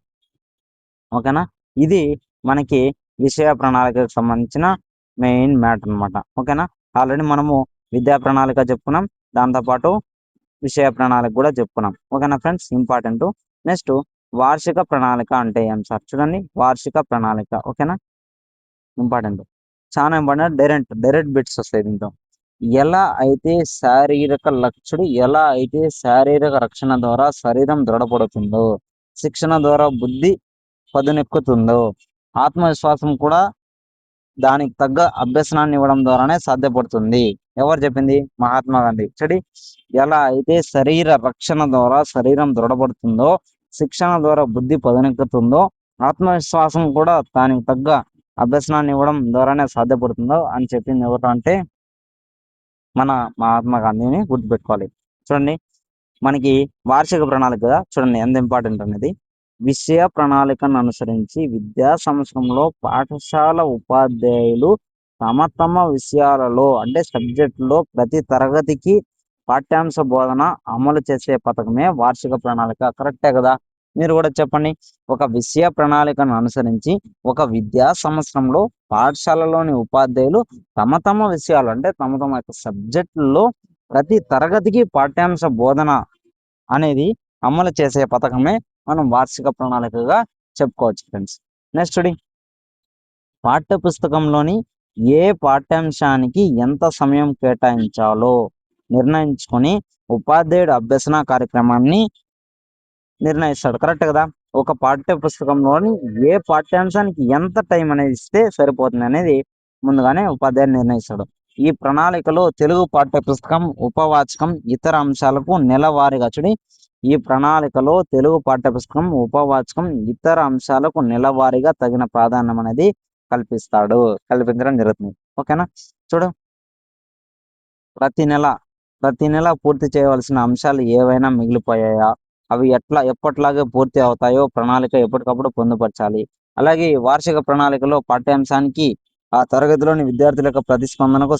ఓకేనా? ఇది మనకి విషయ ప్రణాళికకు సంబంధించిన మెయిన్ మ్యాటర్ అనమాట. ఓకేనా? ఆల్రెడీ మనము విద్యా ప్రణాళిక చెప్పుకున్నాం, దాంతోపాటు విషయ ప్రణాళిక కూడా చెప్పుకున్నాం. ఓకేనా ఫ్రెండ్స్? ఇంపార్టెంట్. నెక్స్ట్, వార్షిక ప్రణాళిక అంటే ఏం సార్? చూడండి, వార్షిక ప్రణాళిక. ఓకేనా? ఇంపార్టెంట్, చాలా ఇంపార్టెంట్. డైరెక్ట్ బిట్స్ వస్తాయి దీంతో. ఎలా అయితే శారీరక రక్షణ ద్వారా శరీరం దృఢపడుతుందో, శిక్షణ ద్వారా బుద్ధి పదునెక్కుతుందో, ఆత్మవిశ్వాసం కూడా దానికి తగ్గ అభ్యసనాన్ని ఇవ్వడం ద్వారానే సాధ్యపడుతుంది. ఎవరు చెప్పింది? మహాత్మా గాంధీ. చూడి, ఎలా అయితే శరీర రక్షణ ద్వారా శరీరం దృఢపడుతుందో, శిక్షణ ద్వారా బుద్ధి పదునెక్కుతుందో, ఆత్మవిశ్వాసం కూడా దానికి తగ్గ అభ్యసనాన్ని ఇవ్వడం ద్వారానే సాధ్యపడుతుందో అని చెప్పింది ఎవరు అంటే మన మహాత్మా గాంధీని గుర్తుపెట్టుకోవాలి. చూడండి, మనకి వార్షిక ప్రణాళిక చూడండి ఎంత ఇంపార్టెంట్ అనేది. విషయ ప్రణాళికను అనుసరించి విద్యా సంవత్సరంలో పాఠశాల ఉపాధ్యాయులు తమ విషయాలలో అంటే సబ్జెక్టులో ప్రతి తరగతికి పాఠ్యాంశ బోధన అమలు చేసే పథకమే వార్షిక ప్రణాళిక. కరెక్టే కదా! మీరు కూడా చెప్పండి. ఒక విషయ ప్రణాళికను అనుసరించి ఒక విద్యా సంవత్సరంలో పాఠశాలలోని ఉపాధ్యాయులు తమ విషయాలు అంటే తమ యొక్క సబ్జెక్టుల్లో ప్రతి తరగతికి పాఠ్యాంశ బోధన అనేది అమలు చేసే పథకమే మనం వార్షిక ప్రణాళికగా చెప్పుకోవచ్చు ఫ్రెండ్స్. నెక్స్ట్, పాఠ్య పుస్తకంలోని ఏ పాఠ్యాంశానికి ఎంత సమయం కేటాయించాలో నిర్ణయించుకొని ఉపాధ్యాయుడు అభ్యసన కార్యక్రమాన్ని నిర్ణయిస్తాడు. కరెక్ట్ కదా! ఒక పాఠ్య పుస్తకంలోని ఏ పాఠ్యాంశానికి ఎంత టైం అనేది ఇస్తే సరిపోతుంది అనేది ముందుగానే ఉపాధ్యాయుడు నిర్ణయిస్తాడు. ఈ ప్రణాళికలో తెలుగు పాఠ్య పుస్తకం, ఉపవాచకం, ఇతర అంశాలకు నెలవారీగా చూడి, ఈ ప్రణాళికలో తెలుగు పాఠ్య పుస్తకం, ఉపవాచకం, ఇతర అంశాలకు నెలవారీగా తగిన ప్రాధాన్యం అనేది కల్పించడం జరుగుతుంది. ఓకేనా? చూడు, ప్రతి నెల పూర్తి చేయవలసిన అంశాలు ఏవైనా మిగిలిపోయాయా, అవి ఎప్పట్లాగే పూర్తి అవుతాయో ప్రణాళిక ఎప్పటికప్పుడు పొందుపరచాలి. అలాగే వార్షిక ప్రణాళికలో పాఠ్యాంశానికి ఆ తరగతిలోని విద్యార్థుల యొక్క ప్రతిస్పందనకు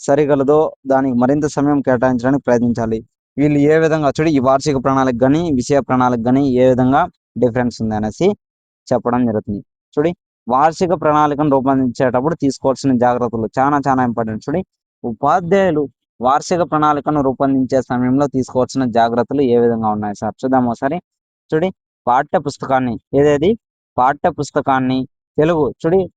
సరిగలదో దానికి మరింత సమయం కేటాయించడానికి ప్రయత్నించాలి. వీళ్ళు ఏ విధంగా చూడి, ఈ వార్షిక ప్రణాళిక కానీ విషయ ప్రణాళిక కానీ ఏ విధంగా డిఫరెన్స్ ఉంది అనేసి చెప్పడం జరుగుతుంది. చూడి, వార్షిక ప్రణాళికను రూపొందించేటప్పుడు తీసుకోవాల్సిన జాగ్రత్తలు చాలా ఇంపార్టెంట్. చూడి, ఉపాధ్యాయులు వార్షిక ప్రణాళికను రూపొందించే సమయంలో తీసుకోవాల్సిన జాగ్రత్తలు ఏ విధంగా ఉన్నాయి సార్? చూద్దాం ఒకసారి. చూడి, పాఠ్య పుస్తకాన్ని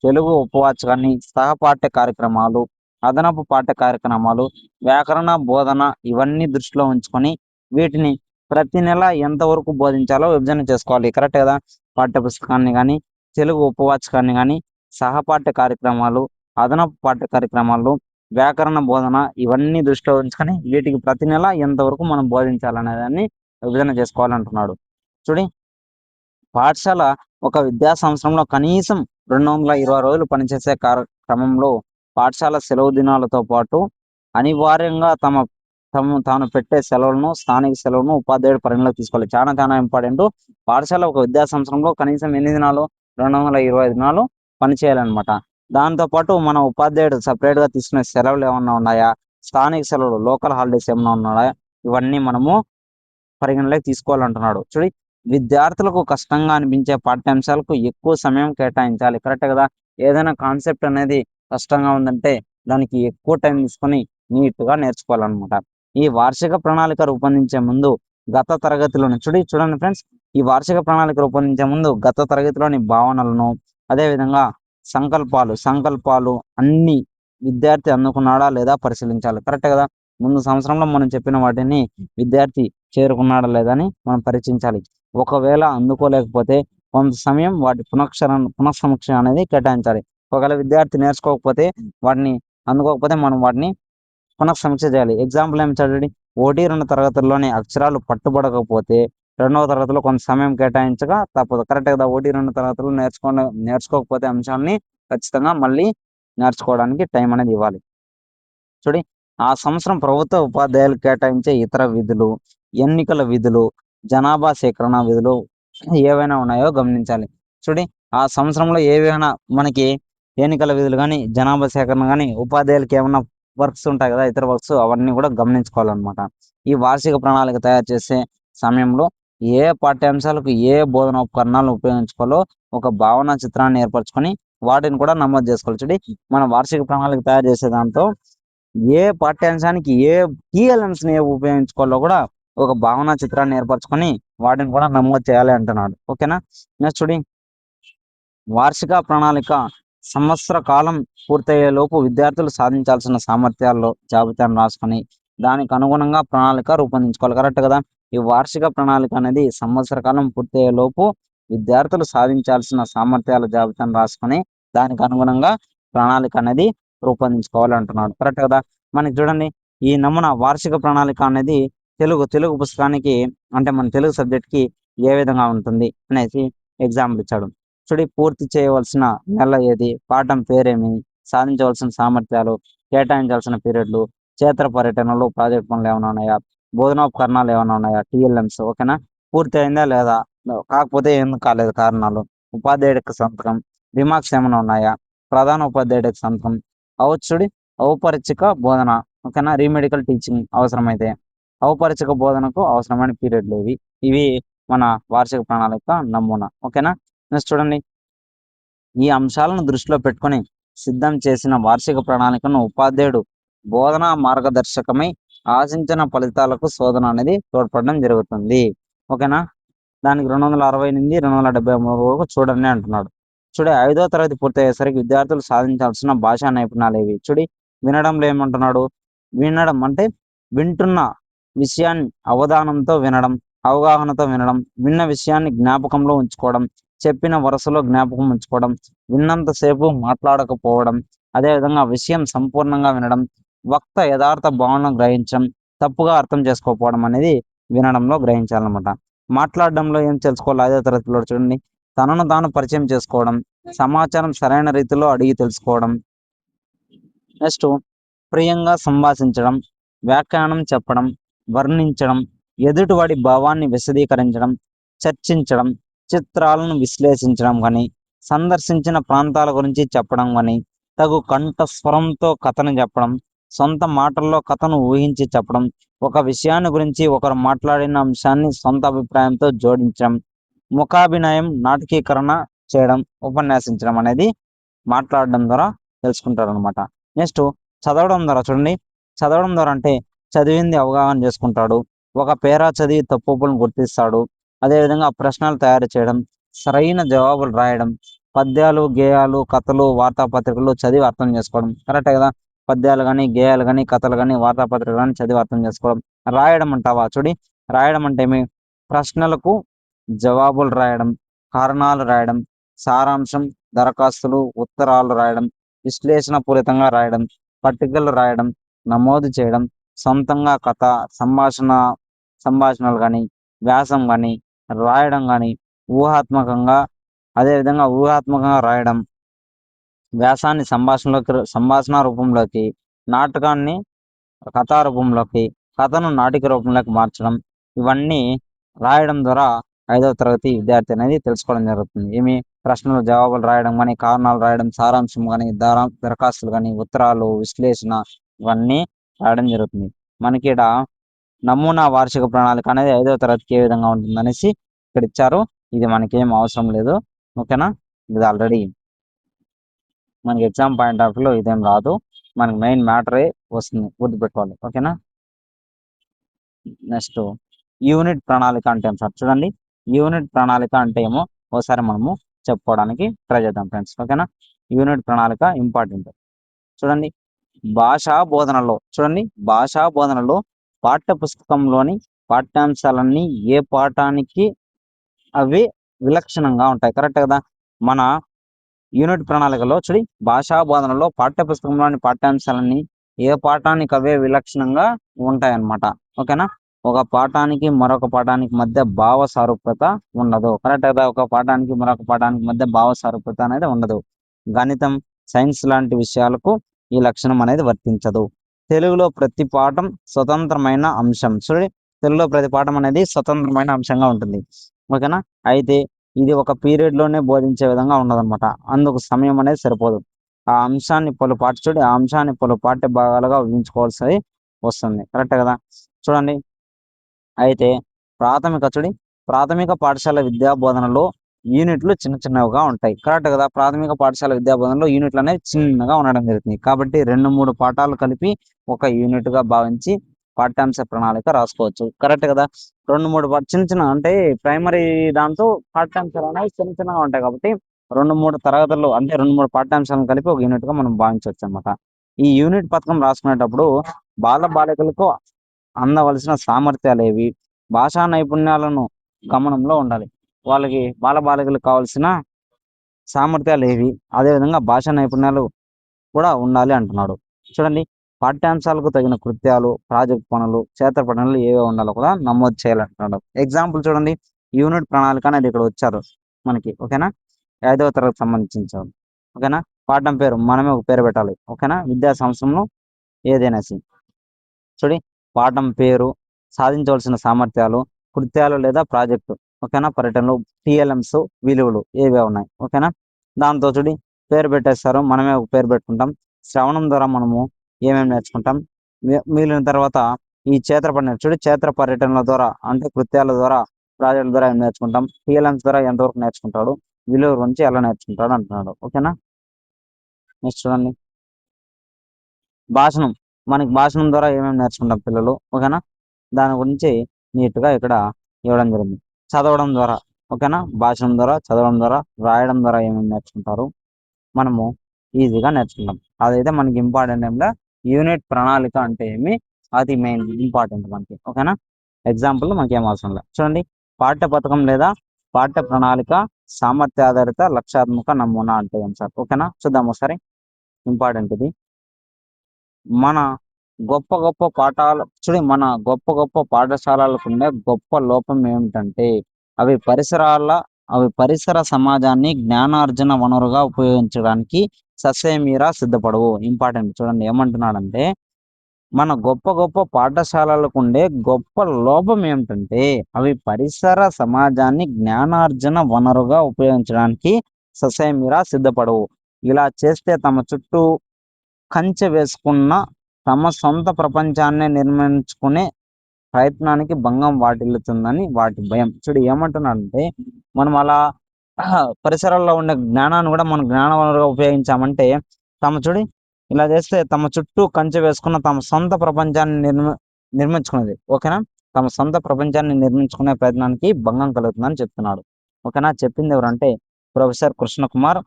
తెలుగు ఉపవాచకాన్ని, సహపాఠ్య కార్యక్రమాలు, అదనపు పాఠ్య కార్యక్రమాలు, వ్యాకరణ బోధన ఇవన్నీ దృష్టిలో ఉంచుకొని వీటిని ప్రతి నెల ఎంతవరకు బోధించాలో విభజన చేసుకోవాలి. కరెక్ట్ కదా! పాఠ్య పుస్తకాన్ని కానీ, తెలుగు ఉపవాచకాన్ని కానీ, సహపాఠ్య కార్యక్రమాలు, అదనపు పాఠ్య కార్యక్రమాలు, వ్యాకరణ బోధన ఇవన్నీ దృష్టిలో ఉంచుకొని వీటికి ప్రతి నెల ఎంతవరకు మనం బోధించాలనే దాన్ని విభజన చేసుకోవాలంటున్నాడు. చూడి పాఠశాల ఒక విద్యా సంవత్సరంలో కనీసం 220 రోజులు పనిచేసే క్రమంలో పాఠశాల సెలవు దినాలతో పాటు అనివార్యంగా తాను పెట్టే సెలవులను, స్థానిక సెలవులను ఉపాధ్యాయుడు పరిగణలోకి తీసుకోవాలి. చాలా చాలా ఇంపార్టెంట్. పాఠశాల ఒక విద్యా సంవత్సరంలో కనీసం ఎన్ని దినాలు? 225 దినాలు పనిచేయాలన్నమాట. దాంతో పాటు మన ఉపాధ్యాయుడు సెపరేట్‌గా తీసుకునే సెలవులు ఏమన్నా ఉన్నాయా? స్థానిక సెలవులు, లోకల్ హాలిడేస్ ఏమన్నా ఉన్నాయా? ఇవన్నీ మనము పరిగణలోకి తీసుకోవాలంటున్నాడు. విద్యార్థులకు కష్టంగా అనిపించే పాఠ్యాంశాలకు ఎక్కువ సమయం కేటాయించాలి. కరెక్టే కదా! ఏదైనా కాన్సెప్ట్ అనేది కష్టంగా ఉందంటే దానికి ఎక్కువ టైం తీసుకొని నీట్‌గా నేర్చుకోవాలన్నమాట. ఈ వార్షిక ప్రణాళిక రూపొందించే ముందు గత తరగతిలోని చూడండి ఫ్రెండ్స్, ఈ వార్షిక ప్రణాళిక రూపొందించే ముందు గత తరగతిలోని భావనలను, అదేవిధంగా సంకల్పాలు అన్నీ విద్యార్థి అందుకున్నాడా లేదా పరిశీలించాలి. కరెక్టే కదా! ముందు సంవత్సరంలో మనం చెప్పిన వాటిని విద్యార్థి చేరుకున్నాడా లేదా అని మనం పరీక్షించాలి. ఒకవేళ అందుకోలేకపోతే కొంత సమయం వాటి పునఃసమీక్ష అనేది కేటాయించాలి. ఒకవేళ విద్యార్థి నేర్చుకోకపోతే వాటిని అందుకోకపోతే మనం వాటిని పునఃసమీక్ష చేయాలి. ఎగ్జాంపుల్ ఏమి చూడండి, 1, 2 తరగతుల్లోని అక్షరాలు పట్టుబడకపోతే రెండవ తరగతిలో కొంత సమయం కేటాయించక తప్పదు. కరెక్టే కదా! 1, 2 తరగతులు నేర్చుకోకపోతే అంశాన్ని ఖచ్చితంగా మళ్ళీ నేర్చుకోవడానికి టైం అనేది ఇవ్వాలి. చూడి ఆ సంవత్సరం ప్రభుత్వ ఉపాధ్యాయులు కేటాయించే ఇతర విధులు, ఎన్నికల విధులు, జనాభా సేకరణ విధులు ఏవైనా ఉన్నాయో గమనించాలి. చూడి ఆ సంవత్సరంలో ఏవైనా మనకి ఎన్నికల విధులు గాని, జనాభా సేకరణ గాని, ఉపాధ్యాయులకి ఏమన్నా వర్క్స్ ఉంటాయి కదా! ఇతర వర్క్స్ అవన్నీ కూడా గమనించుకోవాలన్నమాట. ఈ వార్షిక ప్రణాళిక తయారు చేసే సమయంలో ఏ పాఠ్యాంశాలకు ఏ బోధనా ఉపకరణాలను ఉపయోగించుకోవాలో ఒక భావన చిత్రాన్ని ఏర్పరచుకొని వాటిని కూడా నమోదు చేసుకోవాలి. చూడి మన వార్షిక ప్రణాళిక తయారు చేసే దాంతో ఏ పాఠ్యాంశానికి ఏ కీ ఎలిమెంట్స్‌ని ఉపయోగించుకోవాలో కూడా ఒక భావనా చిత్రాన్ని ఏర్పరచుకొని వాటిని కూడా నమోదు చేయాలి అంటున్నాడు. ఓకేనా? నెక్స్ట్ చూడి వార్షిక ప్రణాళిక సంవత్సర కాలం పూర్తయ్యేలోపు విద్యార్థులు సాధించాల్సిన సామర్థ్యాల్లో జాబితాను రాసుకొని దానికి అనుగుణంగా ప్రణాళిక రూపొందించుకోవాలి. కరెక్ట్ కదా! ఈ వార్షిక ప్రణాళిక అనేది సంవత్సర కాలం పూర్తయ్యేలోపు విద్యార్థులు సాధించాల్సిన సామర్థ్యాల జాబితాను రాసుకొని దానికి అనుగుణంగా ప్రణాళిక అనేది రూపొందించుకోవాలి అంటున్నాడు. కరెక్ట్ కదా! మనకి చూడండి ఈ నమూనా వార్షిక ప్రణాళిక అనేది తెలుగు పుస్తకానికి అంటే మన తెలుగు సబ్జెక్ట్‌కి ఏ విధంగా ఉంటుంది అనేసి ఎగ్జాంపుల్ ఇచ్చాడు. పూర్తి చేయవలసిన నెల ఏది? పాఠం పేరేమి? సాధించవలసిన సామర్థ్యాలు, కేటాయించాల్సిన పీరియడ్‌లు, క్షేత్ర పర్యటనలు, ప్రాజెక్ట్ పనులు ఏమైనా ఉన్నాయా? బోధనోపకరణాలు ఏమైనా ఉన్నాయా? టీఎల్ఎమ్స్ ఓకేనా? పూర్తి అయిందా లేదా? కాకపోతే ఎందుకు కాలేదు కారణాలు? ఉపాధ్యాయుడికి సంతకం, రిమార్క్స్ ఏమైనా ఉన్నాయా? ప్రధాన ఉపాధ్యాయుడికి సంతకం, ఔపరిచిక బోధన ఓకేనా? రీమెడికల్ టీచింగ్ అవసరమైతే, ఔపరిచిక బోధనకు అవసరమైన పీరియడ్‌లు ఇవి. ఇవి మన వార్షిక ప్రణాళిక నమూనా. ఓకేనా? నెక్స్ట్ చూడండి ఈ అంశాలను దృష్టిలో పెట్టుకొని సిద్ధం చేసిన వార్షిక ప్రణాళికను ఉపాధ్యాయుడు బోధనా మార్గదర్శకమై ఆశించిన ఫలితాలకు శోధన అనేది తోడ్పడడం జరుగుతుంది. ఓకేనా? దానికి 260 నుండి 273 వరకు చూడండి అంటున్నాడు. 5వ తరగతి పూర్తయ్యేసరికి విద్యార్థులు సాధించాల్సిన భాషా నైపుణ్యాలు ఏవి? వినడంలో ఏమంటున్నాడు? వినడం అంటే వింటున్న విషయాన్ని అవధానంతో వినడం, అవగాహనతో వినడం, విన్న విషయాన్ని జ్ఞాపకంలో ఉంచుకోవడం, చెప్పిన వరుసలో జ్ఞాపకం ఉంచుకోవడం, విన్నంతసేపు మాట్లాడకపోవడం, అదేవిధంగా విషయం సంపూర్ణంగా వినడం, వక్త యథార్థ భావనను గ్రహించడం, తప్పుగా అర్థం చేసుకోకపోవడం అనేది వినడంలో గ్రహించాలన్నమాట. మాట్లాడడంలో ఏం తెలుసుకోవాలి? 5వ తరగతిలో చూడండి తనను తాను పరిచయం చేసుకోవడం, సమాచారం సరైన రీతిలో అడిగి తెలుసుకోవడం, నెక్స్ట్ ప్రియంగా సంభాషించడం, వ్యాఖ్యానం చెప్పడం, వర్ణించడం, ఎదుటివాడి భావాన్ని విశదీకరించడం, చర్చించడం, చిత్రాలను విశ్లేషించడం కానీ, సందర్శించిన ప్రాంతాల గురించి చెప్పడం కానీ, తగు కంఠస్వరంతో కథను చెప్పడం, సొంత మాటల్లో కథను ఊహించి చెప్పడం, ఒక విషయాన్ని గురించి ఒకరు మాట్లాడిన అంశాన్ని సొంత అభిప్రాయంతో జోడించడం, ముఖాభినయం నాటకీకరణ చేయడం, ఉపన్యాసించడం అనేది మాట్లాడడం ద్వారా తెలుసుకుంటారనమాట. నెక్స్ట్ చదవడం ద్వారా చదవడం ద్వారా అంటే చదివింది అవగాహన చేసుకుంటాడు. ఒక పేరా చదివి తప్పులను గుర్తిస్తాడు. అదేవిధంగా ప్రశ్నలు తయారు చేయడం, సరైన జవాబులు రాయడం, పద్యాలు, గేయాలు, కథలు, వార్తాపత్రికలు చదివి అర్థం చేసుకోవడం. కరెక్టే కదా! పద్యాలు కానీ, గేయాలు కానీ, కథలు కానీ, వార్తాపత్రికలు కానీ చదివి అర్థం చేసుకోవడం. రాయడం అంటావా? రాయడం అంటే ఏమి? ప్రశ్నలకు జవాబులు రాయడం, కారణాలు రాయడం, సారాంశం, దరఖాస్తులు, ఉత్తరాలు రాయడం, విశ్లేషణ పూరితంగా రాయడం, పట్టికలు రాయడం, నమోదు చేయడం, సొంతంగా కథ, సంభాషణ సంభాషణలు కానీ, వ్యాసం కానీ రాయడం కానీ, ఊహాత్మకంగా అదేవిధంగా ఊహాత్మకంగా రాయడం, వ్యాసాన్ని సంభాషణ రూపంలోకి, నాటకాన్ని కథా రూపంలోకి, కథను నాటిక రూపంలోకి మార్చడం, ఇవన్నీ రాయడం ద్వారా 5వ తరగతి విద్యార్థి అనేది తెలుసుకోవడం జరుగుతుంది. ప్రశ్నలు జవాబులు రాయడం కానీ, కారణాలు రాయడం, సారాంశం కానీ, దరఖాస్తులు కానీ, ఉత్తరాలు, విశ్లేషణ ఇవన్నీ రాయడం జరుగుతుంది. మనకి ఈడ నమూనా వార్షిక ప్రణాళిక అనేది 5వ తరగతికి ఏ విధంగా ఉంటుందనేసి ఇక్కడ ఇచ్చారు. ఇది మనకేం అవసరం లేదు. ఓకేనా, ఇది ఆల్రెడీ మనకి ఎగ్జామ్ పాయింట్ ఆఫ్ వ్యూలో ఇదేం రాదు. మనకి మెయిన్ మ్యాటరే వస్తుంది, గుర్తుపెట్టుకోవాలి. ఓకేనా, నెక్స్ట్ యూనిట్ ప్రణాళిక అంటే ఏం సార్? చూడండి, యూనిట్ ప్రణాళిక అంటే ఏమో ఒకసారి మనము చెప్పుకోవడానికి ట్రై చేద్దాం ఫ్రెండ్స్. ఓకేనా, యూనిట్ ప్రణాళిక ఇంపార్టెంట్. చూడండి, భాషా బోధనలో పాఠ్య పుస్తకంలోని పాఠ్యాంశాలన్నీ ఏ పాఠానికి అవి విలక్షణంగా ఉంటాయి. కరెక్ట్ కదా? మన యూనిట్ ప్రణాళికలో చూడి, భాషా బోధనలో పాఠ్య పుస్తకంలోని పాఠ్యాంశాలన్నీ ఏ పాఠానికి అవే విలక్షణంగా ఉంటాయన్నమాట. ఓకేనా, ఒక పాఠానికి మరొక పాఠానికి మధ్య భావ సారూప్యత ఉండదు. కరెక్ట్ కదా? ఒక పాఠానికి మరొక పాఠానికి మధ్య భావ సారూప్యత అనేది ఉండదు. గణితం, సైన్స్ లాంటి విషయాలకు ఈ లక్షణం అనేది వర్తించదు. తెలుగులో ప్రతి పాఠం స్వతంత్రమైన అంశం. చూడండి, తెలుగులో ప్రతి పాఠం అనేది స్వతంత్రమైన అంశంగా ఉంటుంది. ఓకేనా, అయితే ఇది ఒక పీరియడ్ లోనే బోధించే విధంగా ఉండదన్నమాట. అందుకు సమయం అనేది సరిపోదు. ఆ అంశాన్ని పలు పాఠ్య భాగాలుగా విభజించుకోవాల్సి వస్తుంది. కరెక్ట్ కదా? చూడండి, అయితే ప్రాథమిక పాఠశాల విద్యా బోధనలో యూనిట్లు చిన్నవిగా ఉంటాయి. కరెక్ట్ కదా? ప్రాథమిక పాఠశాల విద్యా బోధనలో యూనిట్లు అనేవి చిన్నగా ఉండడం జరుగుతుంది. కాబట్టి 2-3 పాఠాలు కలిపి ఒక యూనిట్ గా భావించి పాఠ్యాంశ ప్రణాళిక రాసుకోవచ్చు. కరెక్ట్ కదా? 2-3 చిన్న అంటే ప్రైమరీ దాంతో పాఠ్యాంశాలు అనేవి చిన్నగా ఉంటాయి. కాబట్టి 2-3 తరగతుల్లో అంటే 2-3 పాఠ్యాంశాలను కలిపి ఒక యూనిట్ గా మనం భావించవచ్చు అన్నమాట. ఈ యూనిట్ పథకం రాసుకునేటప్పుడు బాలికలకు అందవలసిన సామర్థ్యాలు ఏవి, భాషా నైపుణ్యాలను గమనంలో ఉండాలి. వాళ్ళకి బాలికలకు కావాల్సిన సామర్థ్యాలు ఏవి, అదేవిధంగా భాషా నైపుణ్యాలు కూడా ఉండాలి అంటున్నాడు. చూడండి, పాఠ్యాంశాలకు తగిన కృత్యాలు, ప్రాజెక్ట్ పనులు, క్షేత్ర పనులు ఏవే ఉండాలో కూడా నమోదు చేయాలంటున్నాడు. ఎగ్జాంపుల్ చూడండి, యూనిట్ ప్రణాళిక అనేది ఇక్కడ వచ్చారు మనకి. ఓకేనా, 5వ తరగతి సంబంధించారు. ఓకేనా, పాఠం పేరు మనమే ఒక పేరు పెట్టాలి. ఓకేనా, విద్యా సంవత్సరంలో ఏదైనా చూడి, పాఠం పేరు, సాధించవలసిన సామర్థ్యాలు, కృత్యాలు లేదా ప్రాజెక్టు, ఓకేనా, పర్యటనలు, టీఎల్ఎంస్, విలువలు ఏవే ఉన్నాయి. ఓకేనా, దాంతో చూడి పేరు పెట్టేస్తారు, మనమే ఒక పేరు పెట్టుకుంటాం. శ్రవణం ద్వారా మనము ఏమేమి నేర్చుకుంటాం, మిగిలిన తర్వాత ఈ క్షేత్ర పర్యటనల ద్వారా అంటే కృత్యాల ద్వారా, ప్రాజెక్టుల ద్వారా ఏం నేర్చుకుంటాం, టీఎల్ఎంస్ ద్వారా ఎంతవరకు నేర్చుకుంటాడు, విలువ గురించి ఎలా నేర్చుకుంటాడు అంటున్నాడు. ఓకేనా, నెక్స్ట్ చూడండి, భాషణం ద్వారా ఏమేమి నేర్చుకుంటాం పిల్లలు. ఓకేనా, దాని గురించి నీట్గా ఇక్కడ ఇవ్వడం జరిగింది. చదవడం ద్వారా, ఓకేనా, భాషణం ద్వారా, చదవడం ద్వారా, రాయడం ద్వారా ఏమేమి నేర్చుకుంటారు మనము ఈజీగా నేర్చుకుంటాం. అదైతే మనకి ఇంపార్టెంట్ ఏమిటో యూనిట్ ప్రణాళిక అంటే ఏమి, అది మెయిన్ ఇంపార్టెంట్ మనకి. ఓకేనా, ఎగ్జాంపుల్ మనకి ఏం అవసరం లేదు. చూడండి, పాఠ్య పథకం లేదా పాఠ్య ప్రణాళిక సామర్థ్యాధారిత లక్ష్యాత్మక నమూనా అంటే ఏం సార్? ఓకేనా, చూద్దాం ఒకసారి. ఇంపార్టెంట్ ఇది. మన గొప్ప గొప్ప పాఠశాలలకు ఉండే గొప్ప లోపం ఏమిటంటే అవి పరిసర సమాజాన్ని జ్ఞానార్జన వనరుగా ఉపయోగించడానికి ససేమీరా సిద్ధపడవు. ఇంపార్టెంట్. చూడండి, ఏమంటున్నాడంటే మన గొప్ప పాఠశాలలకు ఉండే గొప్ప లోపం ఏమిటంటే అవి పరిసర సమాజాన్ని జ్ఞానార్జన వనరుగా ఉపయోగించడానికి ససేమీరా సిద్ధపడవు. ఇలా చేస్తే తమ చుట్టూ కంచె వేసుకున్న తమ సొంత ప్రపంచాన్ని నిర్మించుకునే ప్రయత్నానికి భంగం వాటిల్లుతుందని వాటి భయం. చూడు, ఏమంటున్నాడంటే మనం అలా పరిసరాల్లో ఉండే జ్ఞానాన్ని కూడా మనం జ్ఞాన వనరుగా ఉపయోగించామంటే ఇలా చేస్తే తమ చుట్టూ కంచె వేసుకున్న తమ సొంత ప్రపంచాన్ని నిర్మించుకునేది. ఓకేనా, తమ సొంత ప్రపంచాన్ని నిర్మించుకునే ప్రయత్నానికి భంగం కలుగుతుందని చెప్తున్నాడు. ఓకేనా, చెప్పింది ఎవరంటే ప్రొఫెసర్ కృష్ణకుమార్,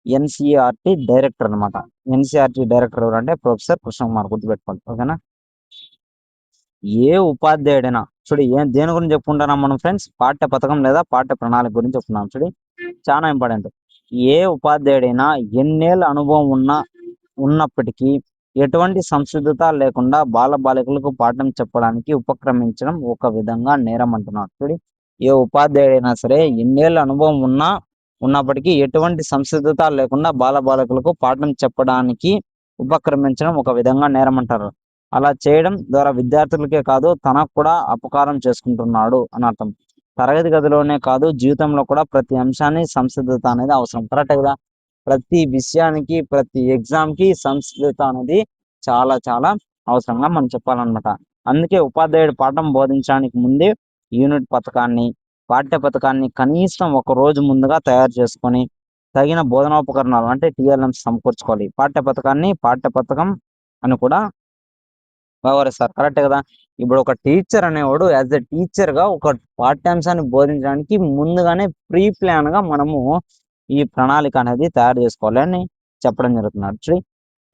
ఎన్సిఆర్టి డైరెక్టర్ అనమాట. ఎన్సిఆర్టి డైరెక్టర్ ఎవరంటే ప్రొఫెసర్ కృష్ణకుమార్, గుర్తుపెట్టుకోండి. ఓకేనా, ఏ ఉపాధ్యాయుడైనా దేని గురించి చెప్పుకుంటున్నాం మనం ఫ్రెండ్స్? పాఠ్య పథకం లేదా పాఠ్య ప్రణాళిక గురించి చెప్తున్నాం. చాలా ఇంపార్టెంట్. ఏ ఉపాధ్యాయుడైనా ఎన్నేళ్ళ అనుభవం ఉన్నా ఉన్నప్పటికీ ఎటువంటి సంసిద్ధత లేకుండా బాలబాలికలకు పాఠం చెప్పడానికి ఉపక్రమించడం ఒక విధంగా నేరం అంటున్నాడు. చూడు, ఏ ఉపాధ్యాయుడైనా సరే ఎన్నేళ్ళ అనుభవం ఉన్నప్పటికీ ఎటువంటి సంసిద్ధత లేకుండా బాలబాలికలకు పాఠం చెప్పడానికి ఉపక్రమించడం ఒక విధంగా నేరం అంటారు. అలా చేయడం ద్వారా విద్యార్థులకే కాదు తనకు కూడా అపకారం చేసుకుంటున్నాడు అని అర్థం. తరగతి గదిలోనే కాదు జీవితంలో కూడా ప్రతి అంశాన్ని సంసిద్ధత అనేది అవసరం. కరెక్ట్ కదా? ప్రతి విషయానికి ప్రతి ఎగ్జామ్కి సంసిద్ధత అనేది చాలా చాలా అవసరంగా మనం చెప్పాలన్నమాట. అందుకే ఉపాధ్యాయుడు పాఠం బోధించడానికి ముందే యూనిట్ పథకాన్ని పాఠ్య పథకాన్ని కనీసం ఒక రోజు ముందుగా తయారు చేసుకొని తగిన బోధనోపకరణాలు అంటే టీఎల్ఎంస్ సమకూర్చుకోవాలి. పాఠ్య పథకాన్ని పాఠ్య పథకం అని కూడా వ్యవహరిస్తారు. కరెక్ట్ కదా? ఇప్పుడు ఒక టీచర్ అనేవాడు యాజ్ ఎ టీచర్ గా ఒక పాఠ్యాంశాన్ని బోధించడానికి ముందుగానే ప్రీ ప్లాన్ గా మనము ఈ ప్రణాళిక అనేది తయారు చేసుకోవాలి అని చెప్పడం జరుగుతున్నాడు.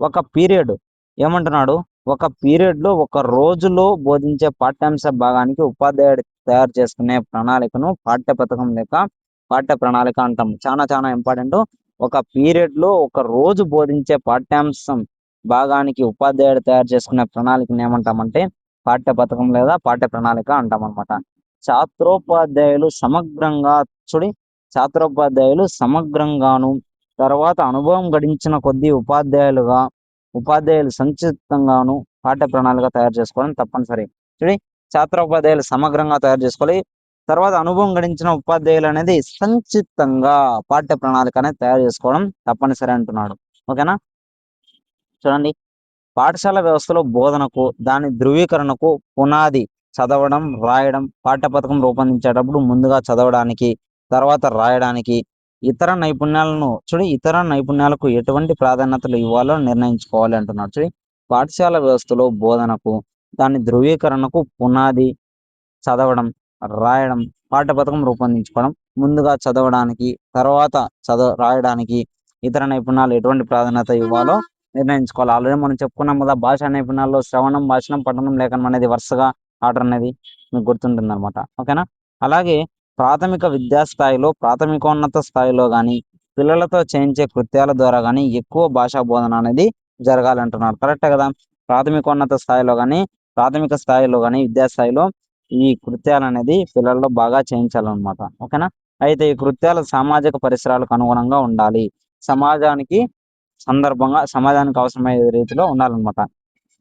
ఒక పీరియడ్ ఏమంటున్నాడు, ఒక పీరియడ్ లో ఒక రోజులో బోధించే పాఠ్యాంశ భాగానికి ఉపాధ్యాయుడు తయారు చేసుకునే ప్రణాళికను పాఠ్య పథకం లేక పాఠ్య ప్రణాళిక అంటాం. చాలా చాలా ఇంపార్టెంట్. ఒక పీరియడ్ లో ఒక రోజు బోధించే పాఠ్యాంశం భాగానికి ఉపాధ్యాయుడు తయారు చేసుకునే ప్రణాళికను ఏమంటామంటే పాఠ్య పథకం లేదా పాఠ్య ప్రణాళిక అంటాం అనమాట. ఛాత్రోపాధ్యాయులు సమగ్రంగా ఛాత్రోపాధ్యాయులు సమగ్రంగాను తర్వాత అనుభవం గడించిన కొద్ది ఉపాధ్యాయులు సంక్షిప్తంగాను పాఠ్య ప్రణాళిక తయారు చేసుకోవడం తప్పనిసరి. ఛాత్రోపాధ్యాయులు సమగ్రంగా తయారు చేసుకోవాలి. తర్వాత అనుభవం గడించిన ఉపాధ్యాయులు అనేది సంక్షిప్తంగా పాఠ్య ప్రణాళిక అనేది తయారు చేసుకోవడం తప్పనిసరి అంటున్నాడు. ఓకేనా? చూడండి, పాఠశాల వ్యవస్థలో బోధనకు దాని ధృవీకరణకు పునాది చదవడం, రాయడం. పాఠ్య పథకం రూపొందించేటప్పుడు ముందుగా చదవడానికి తర్వాత రాయడానికి ఇతర నైపుణ్యాలకు ఎటువంటి ప్రాధాన్యతలు ఇవ్వాలో నిర్ణయించుకోవాలి అంటున్నాడు. పాఠశాల వ్యవస్థలో బోధనకు దాని ధృవీకరణకు పునాది చదవడం, రాయడం. పాఠ్య పథకం రూపొందించుకోవడం ముందుగా చదవడానికి తర్వాత రాయడానికి ఇతర నైపుణ్యాలు ఎటువంటి ప్రాధాన్యత ఇవ్వాలో నిర్ణయించుకోవాలి. ఆల్రెడీ మనం చెప్పుకున్నాం కదా, భాషా నైపుణ్యాల్లో శ్రవణం, భాషణం, పఠనం, లేఖనం అనేది వరుసగా ఆర్డర్ అనేది మీకు గుర్తుంటుంది అనమాట. ఓకేనా? అలాగే ప్రాథమిక విద్యాస్థాయిలో ప్రాథమికోన్నత స్థాయిలో కానీ పిల్లలతో చేయించే కృత్యాల ద్వారా కానీ ఎక్కువ భాషా బోధన అనేది జరగాలంటున్నారు. కరెక్టే కదా? ప్రాథమికోన్నత స్థాయిలో కానీ ప్రాథమిక స్థాయిలో కానీ విద్యాస్థాయిలో ఈ కృత్యాలు అనేది పిల్లల్లో బాగా చేయించాలన్నమాట. ఓకేనా? అయితే ఈ కృత్యాలు సామాజిక పరిసరాలకు అనుగుణంగా ఉండాలి. సమాజానికి అవసరమయ్యే రీతిలో ఉండాలన్నమాట.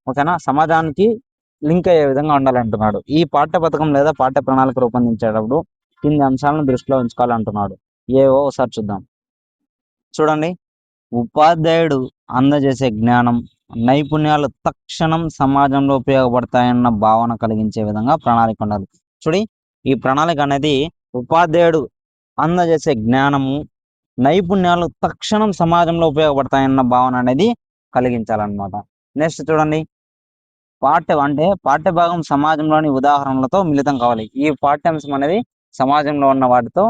ఓకేనా? సమాజానికి లింక్ అయ్యే విధంగా ఉండాలంటున్నాడు. ఈ పాఠ్య పథకం లేదా పాఠ్య ప్రణాళిక రూపొందించేటప్పుడు కింది అంశాలను దృష్టిలో ఉంచుకోవాలంటున్నాడు. ఏవో ఒకసారి చూద్దాం. చూడండి, ఉపాధ్యాయుడు అందజేసే జ్ఞానం, నైపుణ్యాలు తక్షణం సమాజంలో ఉపయోగపడతాయన్న భావన కలిగించే విధంగా ప్రణాళిక ఉండాలి. ఈ ప్రణాళిక అనేది ఉపాధ్యాయుడు అందజేసే జ్ఞానము, నైపుణ్యాలు తక్షణం సమాజంలో ఉపయోగపడతాయన్న భావన అనేది కలిగించాలన్నమాట. నెక్స్ట్ చూడండి, పాఠ్య భాగం సమాజంలోని ఉదాహరణలతో మిళితం కావాలి. ఈ పాఠ్యాంశం అనేది సమాజంలో ఉన్న వాటితో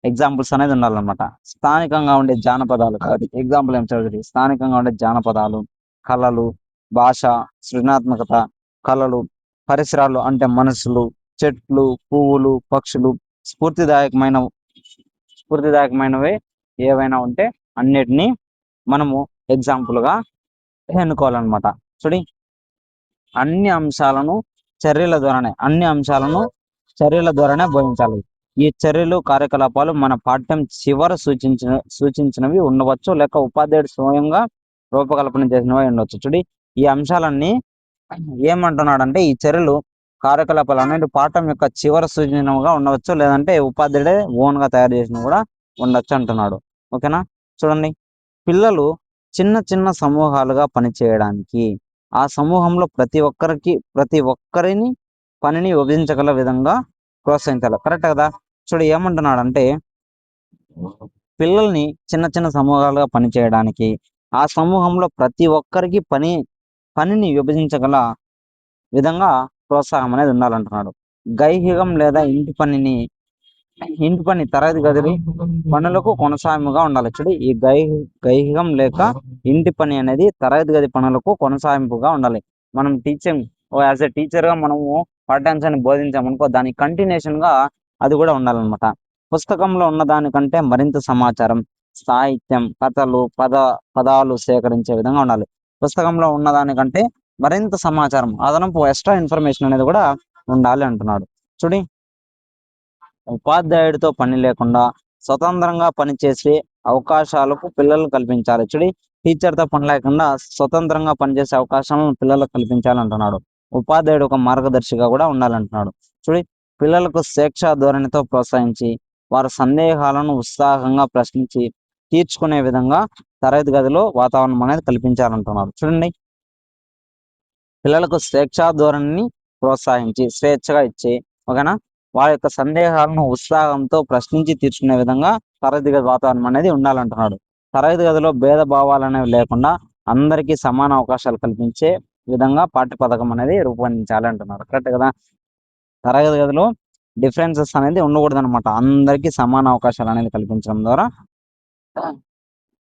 ఎగ్జాంపుల్స్ అనేది ఉండాలన్నమాట. స్థానికంగా ఉండే జానపదాలు ఎగ్జాంపుల్ ఏం చదువుతుంది, స్థానికంగా ఉండే జానపదాలు, కళలు, భాష, సృజనాత్మకత, కళలు, పరిసరాలు అంటే మనుషులు, చెట్లు, పువ్వులు, పక్షులు, స్ఫూర్తిదాయకమైనవి ఏవైనా ఉంటే అన్నిటినీ మనము ఎగ్జాంపుల్గా ఎన్నుకోవాలన్నమాట. అన్ని అంశాలను చర్యల ద్వారానే బోధించాలి. ఈ చర్యలు, కార్యకలాపాలు మన పాఠ్యం చివర సూచించినవి ఉండవచ్చు, లేక ఉపాధ్యాయుడు స్వయంగా రూపకల్పన చేసినవి ఉండవచ్చు. ఈ అంశాలన్నీ ఏమంటున్నాడంటే ఈ చర్యలు, కార్యకలాపాలు అనేది పాఠం యొక్క చివర సూచనగా ఉండవచ్చు, లేదంటే ఉపాధ్యాయుడే ఓన్గా తయారు చేసినవి కూడా ఉండొచ్చు అంటున్నాడు. ఓకేనా? చూడండి, పిల్లలు చిన్న చిన్న సమూహాలుగా పనిచేయడానికి ఆ సమూహంలో ప్రతి ఒక్కరిని పనిని విభజించగల విధంగా ప్రోత్సహించాలి. కరెక్ట్ కదా? ఏమంటున్నాడంటే పిల్లల్ని చిన్న చిన్న సమూహాలుగా పనిచేయడానికి ఆ సమూహంలో ప్రతి ఒక్కరికి పనిని విభజించగల విధంగా ప్రోత్సాహం అనేది ఉండాలంటున్నాడు. గైహికం లేదా ఇంటి పని తరగతి గది పనులకు కొనసాగముగా ఉండాలి. ఈ గైహికం లేక ఇంటి పని అనేది తరగతి గది పనులకు కొనసాగింపుగా ఉండాలి. మనం యాజ్ ఎ టీచర్ గా మనము పాఠ్యాంశాన్ని బోధించామనుకో, దాని కంటిన్యూషన్ గా అది కూడా ఉండాలన్నమాట. పుస్తకంలో ఉన్న దానికంటే మరింత సమాచారం, సాహిత్యం, కథలు, పదాలు సేకరించే విధంగా ఉండాలి. పుస్తకంలో ఉన్నదానికంటే మరింత సమాచారం, అదనపు ఎక్స్ట్రా ఇన్ఫర్మేషన్ అనేది కూడా ఉండాలి అంటున్నాడు. చూడి, ఉపాధ్యాయుడితో పని లేకుండా స్వతంత్రంగా పనిచేసే అవకాశాలకు పిల్లలు కల్పించాలి. చూడి, టీచర్తో పని లేకుండా స్వతంత్రంగా పనిచేసే అవకాశాలను పిల్లలకు కల్పించాలంటున్నాడు. ఉపాధ్యాయుడు ఒక మార్గదర్శిగా కూడా ఉండాలంటున్నాడు. చూడి, పిల్లలకు స్వేచ్ఛా ధోరణితో ప్రోత్సహించి వారి సందేహాలను ఉత్సాహంగా ప్రశ్నించి తీర్చుకునే విధంగా తరగతి గదిలో వాతావరణం అనేది కల్పించాలంటున్నారు. చూడండి, పిల్లలకు స్వేచ్ఛా ధోరణిని ప్రోత్సహించి స్వేచ్ఛగా ఇచ్చి ఓకేనా వారి యొక్క సందేహాలను ఉత్సాహంతో ప్రశ్నించి తీర్చుకునే విధంగా తరగతి గది వాతావరణం అనేది ఉండాలంటున్నాడు. తరగతి గదిలో భేదభావాలు అనేవి లేకుండా అందరికీ సమాన అవకాశాలు కల్పించే విధంగా పాఠ్య పథకం అనేది రూపొందించాలి అంటున్నారు. కరెక్ట్ కదా. తరగతి గదిలో డిఫరెన్సెస్ అనేది ఉండకూడదు అనమాట. అందరికీ సమాన అవకాశాలు అనేది కల్పించడం ద్వారా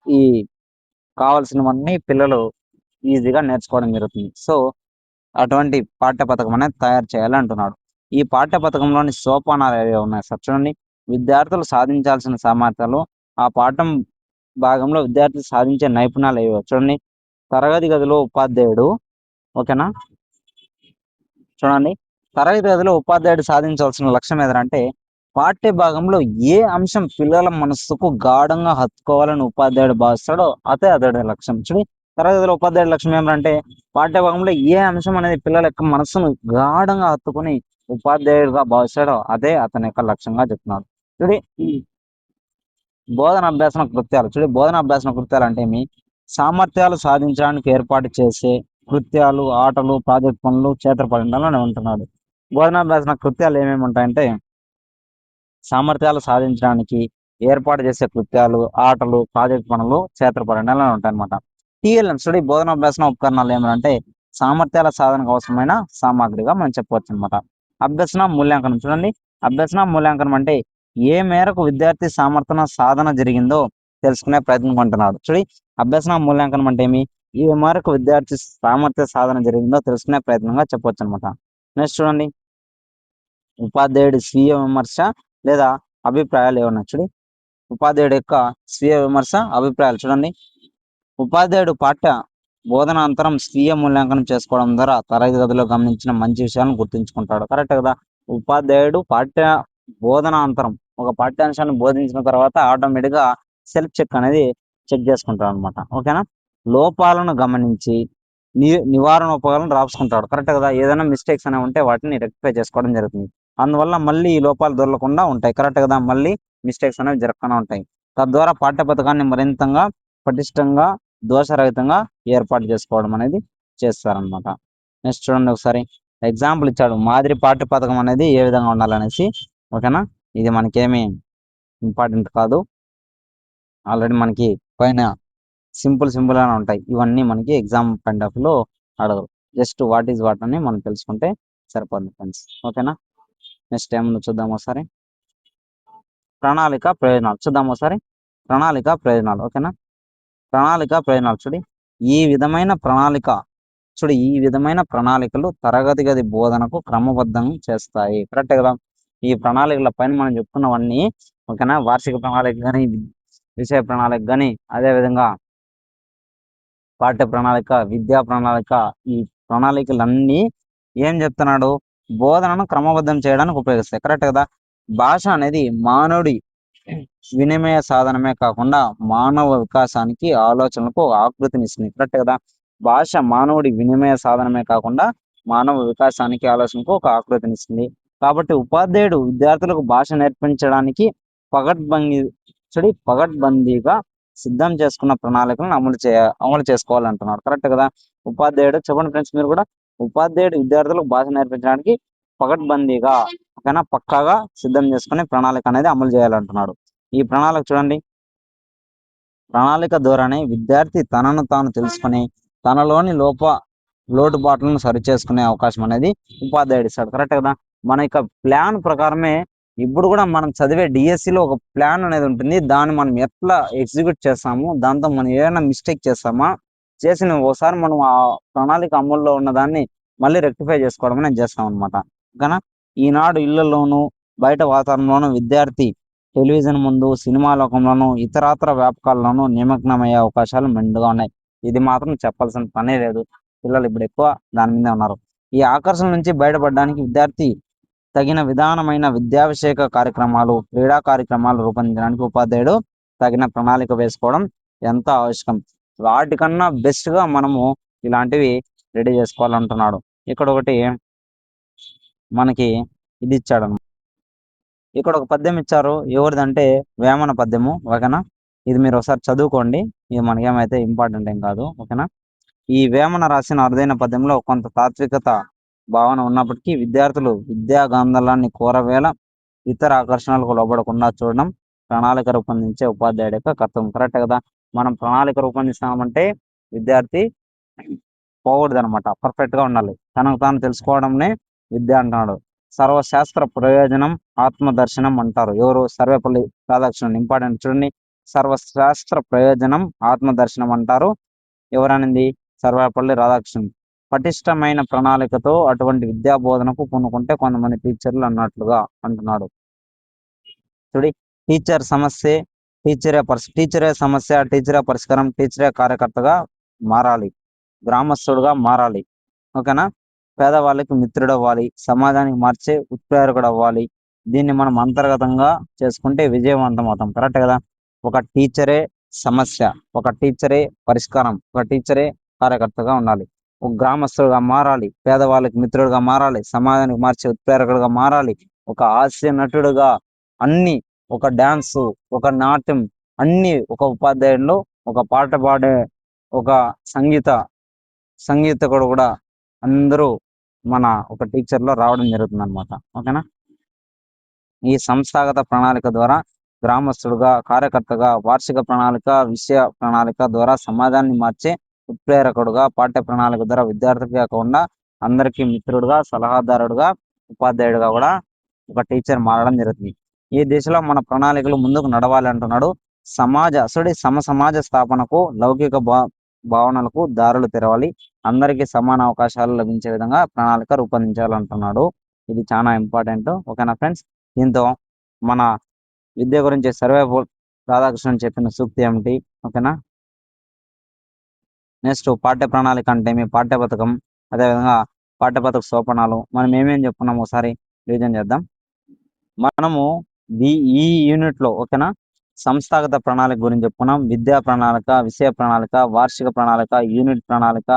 ఈ కావాల్సినవన్నీ పిల్లలు ఈజీగా నేర్చుకోవడం జరుగుతుంది. సో అటువంటి పాఠ్య పథకం అనేది తయారు చేయాలి అంటున్నాడు. ఈ పాఠ్య పథకంలోని సోపానాలు ఏవి ఉన్నాయి సార్ చూడండి. విద్యార్థులు సాధించాల్సిన సామర్థ్యాలు, ఆ పాఠం భాగంలో విద్యార్థులు సాధించే నైపుణ్యాలు ఏవో చూడండి. తరగతి గదిలో ఉపాధ్యాయుడు ఓకేనా చూడండి, తరగతి గదిలో ఉపాధ్యాయుడు సాధించాల్సిన లక్ష్యం ఏదంటే పాఠ్య భాగంలో ఏ అంశం పిల్లల మనస్సుకు గాఢంగా హత్తుకోవాలని ఉపాధ్యాయుడు భావిస్తాడో అదే అతడి లక్ష్యం. చూడండి, తరగతిలో ఉపాధ్యాయుడి లక్ష్యం ఏమంటే పాఠ్య భాగంలో ఏ అంశం అనేది పిల్లల యొక్క మనస్సును గాఢంగా హత్తుకుని ఉపాధ్యాయుడిగా భావిస్తాడో అదే అతని యొక్క లక్ష్యంగా చెప్తున్నాడు. చూడండి, బోధన అభ్యాసన కృత్యాలు. చూడండి, బోధన అభ్యాసన కృత్యాలు అంటే ఏమి? సామర్థ్యాలు సాధించడానికి ఏర్పాటు చేసే కృత్యాలు, ఆటలు, ప్రాజెక్ట్ పనులు, క్షేత్ర పఠనాలు ఉంటున్నాడు. బోధనాభ్యాసన కృత్యాలు ఏమేమి ఉంటాయంటే సామర్థ్యాలు సాధించడానికి ఏర్పాటు చేసే కృత్యాలు, ఆటలు, ప్రాజెక్ట్ పనులు, క్షేత్ర పఠనాలు ఉంటాయన్నమాట. టీఎల్ఎం స్టడీ బోధనాభ్యాసన ఉపకరణాలు ఏమంటే సామర్థ్యాల సాధనకు అవసరమైన సామాగ్రిగా మనం చెప్పవచ్చు అనమాట. అభ్యసన మూల్యాంకనం. చూడండి, అభ్యసన మూల్యాంకనం అంటే ఏ మేరకు విద్యార్థి సాధన జరిగిందో తెలుసుకునే ప్రయత్నం అంటున్నాడు. చూడండి, అభ్యసన మూల్యాంకనం అంటే ఏమి? ఏ మేరకు విద్యార్థి సామర్థ్య సాధన జరిగిందో తెలుసుకునే ప్రయత్నంగా చెప్పవచ్చు అనమాట. నెక్స్ట్ చూడండి, ఉపాధ్యాయుడి స్వీయ విమర్శ లేదా అభిప్రాయాలు ఏమన్నా. చూడండి, ఉపాధ్యాయుడి యొక్క స్వీయ విమర్శ, అభిప్రాయాలు. చూడండి, ఉపాధ్యాయుడు పాఠ్య బోధనాంతరం స్వీయ మూల్యాంకనం చేసుకోవడం ద్వారా తరగతి గదిలో గమనించిన మంచి విషయాలను గుర్తుంచుకుంటాడు. కరెక్ట్ కదా. ఉపాధ్యాయుడు పాఠ్య బోధనాంతరం ఒక పాఠ్యాంశాన్ని బోధించిన తర్వాత ఆటోమేటిక్గా సెల్ఫ్ చెక్ అనేది చెక్ చేసుకుంటాడు అనమాట. ఓకేనా. లోపాలను గమనించి నివారణ ఉపయోగాలను రాసుకుంటాడు. కరెక్ట్ కదా. ఏదైనా మిస్టేక్స్ అనేవి ఉంటే వాటిని రెక్టిఫై చేసుకోవడం జరుగుతుంది. అందువల్ల మళ్ళీ ఈ లోపాలు దొరకకుండా ఉంటాయి. కరెక్ట్ కదా. మళ్ళీ మిస్టేక్స్ అనేవి జరగకుండా ఉంటాయి. తద్వారా పాఠ్య పథకాన్ని మరింతగా పటిష్టంగా దోషరహితంగా ఏర్పాటు చేసుకోవడం అనేది చేస్తారనమాట. నెక్స్ట్ చూడండి, ఒకసారి ఎగ్జాంపుల్ ఇచ్చాడు. మాదిరి పాఠ్య పథకం అనేది ఏ విధంగా ఉండాలనేసి. ఓకేనా, ఇది మనకేమి ఇంపార్టెంట్ కాదు. ఆల్రెడీ మనకి పైన సింపుల్ గానే ఉంటాయి. ఇవన్నీ మనకి ఎగ్జామ్ పాయింట్ ఆఫ్ లో అడగరు. జస్ట్ వాట్ ఈజ్ వాట్ అని మనం తెలుసుకుంటే సరిపోతుంది ఫ్రెండ్స్. ఓకేనా. నెక్స్ట్ ఏముందో చూద్దాం ఒకసారి. ప్రణాళిక ప్రయోజనాలు చూద్దాం ఒకసారి. ప్రణాళిక ప్రయోజనాలు. ఓకేనా, ప్రణాళిక ప్రయోజనాలు. ఈ విధమైన ప్రణాళికలు తరగతి గది బోధనకు క్రమబద్ధం చేస్తాయి. కరెక్ట్ కదా. ఈ ప్రణాళికల పైన మనం చెప్పుకున్నవన్నీ ఓకేనా. వార్షిక ప్రణాళిక కానీ, విషయ ప్రణాళిక కానీ, అదేవిధంగా పాఠ్య ప్రణాళిక, విద్యా ప్రణాళిక, ఈ ప్రణాళికలన్నీ ఏం చెప్తున్నాడు? బోధనను క్రమబద్ధం చేయడానికి ఉపయోగిస్తాయి. కరెక్ట్ కదా. భాష అనేది మానవుడి వినిమయ సాధనమే కాకుండా మానవ వికాసానికి, ఆలోచనలకు ఆకృతినిస్తుంది. కరెక్ట్ కదా. భాష మానవుడి వినిమయ సాధనమే కాకుండా మానవ వికాసానికి, ఆలోచనకు ఒక ఆకృతినిస్తుంది. కాబట్టి ఉపాధ్యాయుడు విద్యార్థులకు భాష నేర్పించడానికి పగడ్బందీగా సిద్ధం చేసుకున్న ప్రణాళికలను అమలు చేసుకోవాలంటున్నారు. కరెక్ట్ కదా. ఉపాధ్యాయుడు చెప్పండి ఫ్రెండ్స్ మీరు కూడా. ఉపాధ్యాయుడు విద్యార్థులకు భాష నేర్పించడానికి పగడ్బందీగా ఓకేనా పక్కాగా సిద్ధం చేసుకుని ప్రణాళిక అనేది అమలు చేయాలంటున్నాడు. ఈ ప్రణాళిక చూడండి, ప్రణాళిక ద్వారానే విద్యార్థి తనను తాను తెలుసుకుని తనలోని లోటుపాట్లను సరిచేసుకునే అవకాశం అనేది ఉపాధ్యాయుడు ఇస్తాడు. కరెక్ట్ కదా. మన యొక్క ప్లాన్ ప్రకారమే ఇప్పుడు కూడా మనం చదివే డిఎస్సిలో ఒక ప్లాన్ అనేది ఉంటుంది. దాన్ని మనం ఎట్లా ఎగ్జిక్యూట్ చేస్తాము, దాంతో మనం ఏమైనా మిస్టేక్ చేస్తామా, చేసిన ఒకసారి మనం ఆ ప్రణాళిక అమల్లో ఉన్న దాన్ని మళ్ళీ రెక్టిఫై చేసుకోవడం అనేది చేస్తాం అనమాట. ఓకేనా. ఈనాడు ఇళ్లలోనూ బయట వాతావరణంలోనూ విద్యార్థి టెలివిజన్ ముందు, సినిమా లోకంలోనూ, ఇతరాతర వ్యాపకాల్లోనూ నిమగ్నమయ్యే అవకాశాలు మెండుగా ఉన్నాయి. ఇది మాత్రం చెప్పాల్సిన పనే లేదు. పిల్లలు ఇప్పుడు ఎక్కువ దాని మీదే ఉన్నారు. ఈ ఆకర్షణ నుంచి బయటపడడానికి విద్యార్థి తగిన విధానమైన విద్యాభిషేక కార్యక్రమాలు, క్రీడా కార్యక్రమాలు రూపొందించడానికి ఉపాధ్యాయుడు తగిన ప్రణాళిక వేసుకోవడం ఎంతో ఆవశ్యకం. వాటికన్నా బెస్ట్గా మనము ఇలాంటివి రెడీ చేసుకోవాలంటున్నాడు. ఇక్కడ ఒకటి మనకి ఇది ఇచ్చాడు. ఇక్కడ ఒక పద్యం ఇచ్చారు. ఎవరిదంటే వేమన పద్యము. ఓకేనా, ఇది మీరు ఒకసారి చదువుకోండి. ఇది మనకేమైతే ఇంపార్టెంట్ ఏం కాదు. ఓకేనా, ఈ వేమన రాసిన అరుదైన పద్యంలో కొంత తాత్వికత భావన ఉన్నప్పటికీ విద్యార్థులు విద్యా గాంధలాన్ని కోరవేళ ఇతర ఆకర్షణలకు లోబడకుండా చూడడం ప్రణాళిక రూపొందించే ఉపాధ్యాయుడి యొక్క కర్తవ్యం. కరెక్ట్ కదా. మనం ప్రణాళిక రూపొందిస్తామంటే విద్యార్థి పోకూడదు అనమాట, పర్ఫెక్ట్ గా ఉండాలి. తనకు తాను తెలుసుకోవడంనే విద్య అంటున్నాడు. సర్వశాస్త్ర ప్రయోజనం ఆత్మదర్శనం అంటారు. ఎవరు? సర్వేపల్లి రాధాకృష్ణన్. ఇంపార్టెంట్ చూడండి. సర్వశాస్త్ర ప్రయోజనం ఆత్మదర్శనం అంటారు. ఎవరనింది? సర్వేపల్లి రాధాకృష్ణన్. పటిష్టమైన ప్రణాళికతో అటువంటి విద్యా బోధనకు పూనుకుంటే కొంతమంది టీచర్లు అన్నట్లుగా అంటున్నాడు. చూడి, టీచర్ సమస్య, టీచరే సమస్య, టీచరే పరిష్కారం, టీచరే కార్యకర్తగా మారాలి, గ్రామస్తుడుగా మారాలి. ఓకేనా, పేదవాళ్ళకి మిత్రుడు అవ్వాలి, సమాజానికి మార్చే ఉత్ప్రేరకుడు అవ్వాలి. దీన్ని మనం అంతర్గతంగా చేసుకుంటే విజయవంతం అవుతాం. కరెక్ట్ కదా. ఒక టీచరే సమస్య, ఒక టీచరే పరిష్కారం, ఒక టీచరే కార్యకర్తగా ఉండాలి, ఒక గ్రామస్తుడుగా మారాలి, పేదవాళ్ళకి మిత్రుడుగా మారాలి, సమాజానికి మార్చే ఉత్ప్రేరకుడుగా మారాలి, ఒక హాస్య నటుడుగా, అన్ని, ఒక డాన్సు, ఒక నాట్యం, అన్ని ఒక ఉపాధ్యాయుల్లో, ఒక పాట పాడే ఒక సంగీతకుడు కూడా అందరూ మన ఒక టీచర్లో రావడం జరుగుతుంది అనమాట. ఓకేనా, ఈ సంస్థాగత ప్రణాళిక ద్వారా గ్రామస్తుడుగా, కార్యకర్తగా, వార్షిక ప్రణాళిక, విషయ ప్రణాళిక ద్వారా సమాజాన్ని మార్చే ఉత్ప్రేరకుడుగా, పాఠ్య ప్రణాళిక ద్వారా విద్యార్థిగా కాకుండా అందరికీ మిత్రుడుగా, సలహాదారుడుగా, ఉపాధ్యాయుడిగా కూడా ఒక టీచర్ మారడం జరుగుతుంది. ఈ దిశలో మన ప్రణాళికలు ముందుకు నడవాలి అంటున్నాడు. సమాజ స్థాపనకు లౌకిక భావనలకు దారులు తెరవాలి, అందరికీ సమాన అవకాశాలు లభించే విధంగా ప్రణాళిక రూపొందించాలంటున్నాడు. ఇది చాలా ఇంపార్టెంట్. ఓకేనా ఫ్రెండ్స్, దీంతో మన విద్య గురించి సర్వేపల్లి రాధాకృష్ణన్ చెప్పిన సూక్తి ఏమిటి? ఓకేనా, నెక్స్ట్ పాఠ్య ప్రణాళిక అంటే మీ పాఠ్య పథకం, అదేవిధంగా పాఠ్య పథక సోపనాలు మనం ఏమేం చెప్పుకున్నాం ఒకసారి రివిజన్ చేద్దాం. మనము ఈ యూనిట్ లో ఓకేనా సంస్థాగత ప్రణాళిక గురించి చెప్పుకున్నాం. విద్యా ప్రణాళిక, విషయ ప్రణాళిక, వార్షిక ప్రణాళిక, యూనిట్ ప్రణాళిక,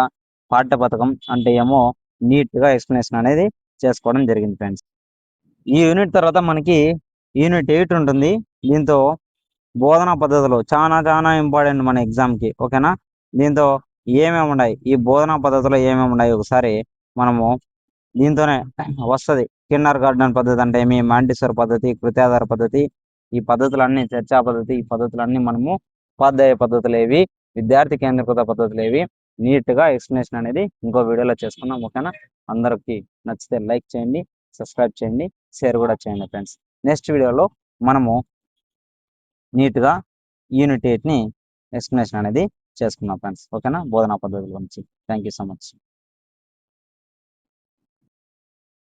పాఠ్య పథకం అంటే ఏమో నీట్ గా ఎక్స్ప్లెనేషన్ అనేది చేసుకోవడం జరిగింది ఫ్రెండ్స్. ఈ యూనిట్ తర్వాత మనకి యూనిట్ 8 ఉంటుంది. దీంతో బోధనా పద్ధతులు చాలా ఇంపార్టెంట్ మన ఎగ్జామ్ కి. ఓకేనా, దీంతో ఏమేమి ఉన్నాయి, ఈ బోధనా పద్ధతిలో ఏమేమి ఉన్నాయి ఒకసారి మనము దీంతోనే వస్తుంది. కిండర్ గార్డెన్ పద్ధతి అంటే ఏమి, మాంటిసోర్ పద్ధతి, కృత్యాధార పద్ధతి, ఈ పద్ధతులన్నీ, చర్చా పద్ధతి, ఈ పద్ధతులన్నీ మనము ఉపాధ్యాయ పద్ధతులు ఏవి, విద్యార్థి కేంద్రీకృత పద్ధతులు ఏవి, నీట్ గా ఎక్స్ప్లెనేషన్ అనేది ఇంకో వీడియోలో చేసుకున్నాం. ఓకేనా, అందరికి నచ్చితే లైక్ చేయండి, సబ్స్క్రైబ్ చేయండి, షేర్ కూడా చేయండి ఫ్రెండ్స్. నెక్స్ట్ వీడియోలో మనము నీట్ గా యూనిట్ 8ని ఎక్స్ప్లెనేషన్ అనేది చేసుకున్నాం ఫ్రెండ్స్. ఓకేనా, బోధనా పద్ధతుల గురించి. Thank you so much.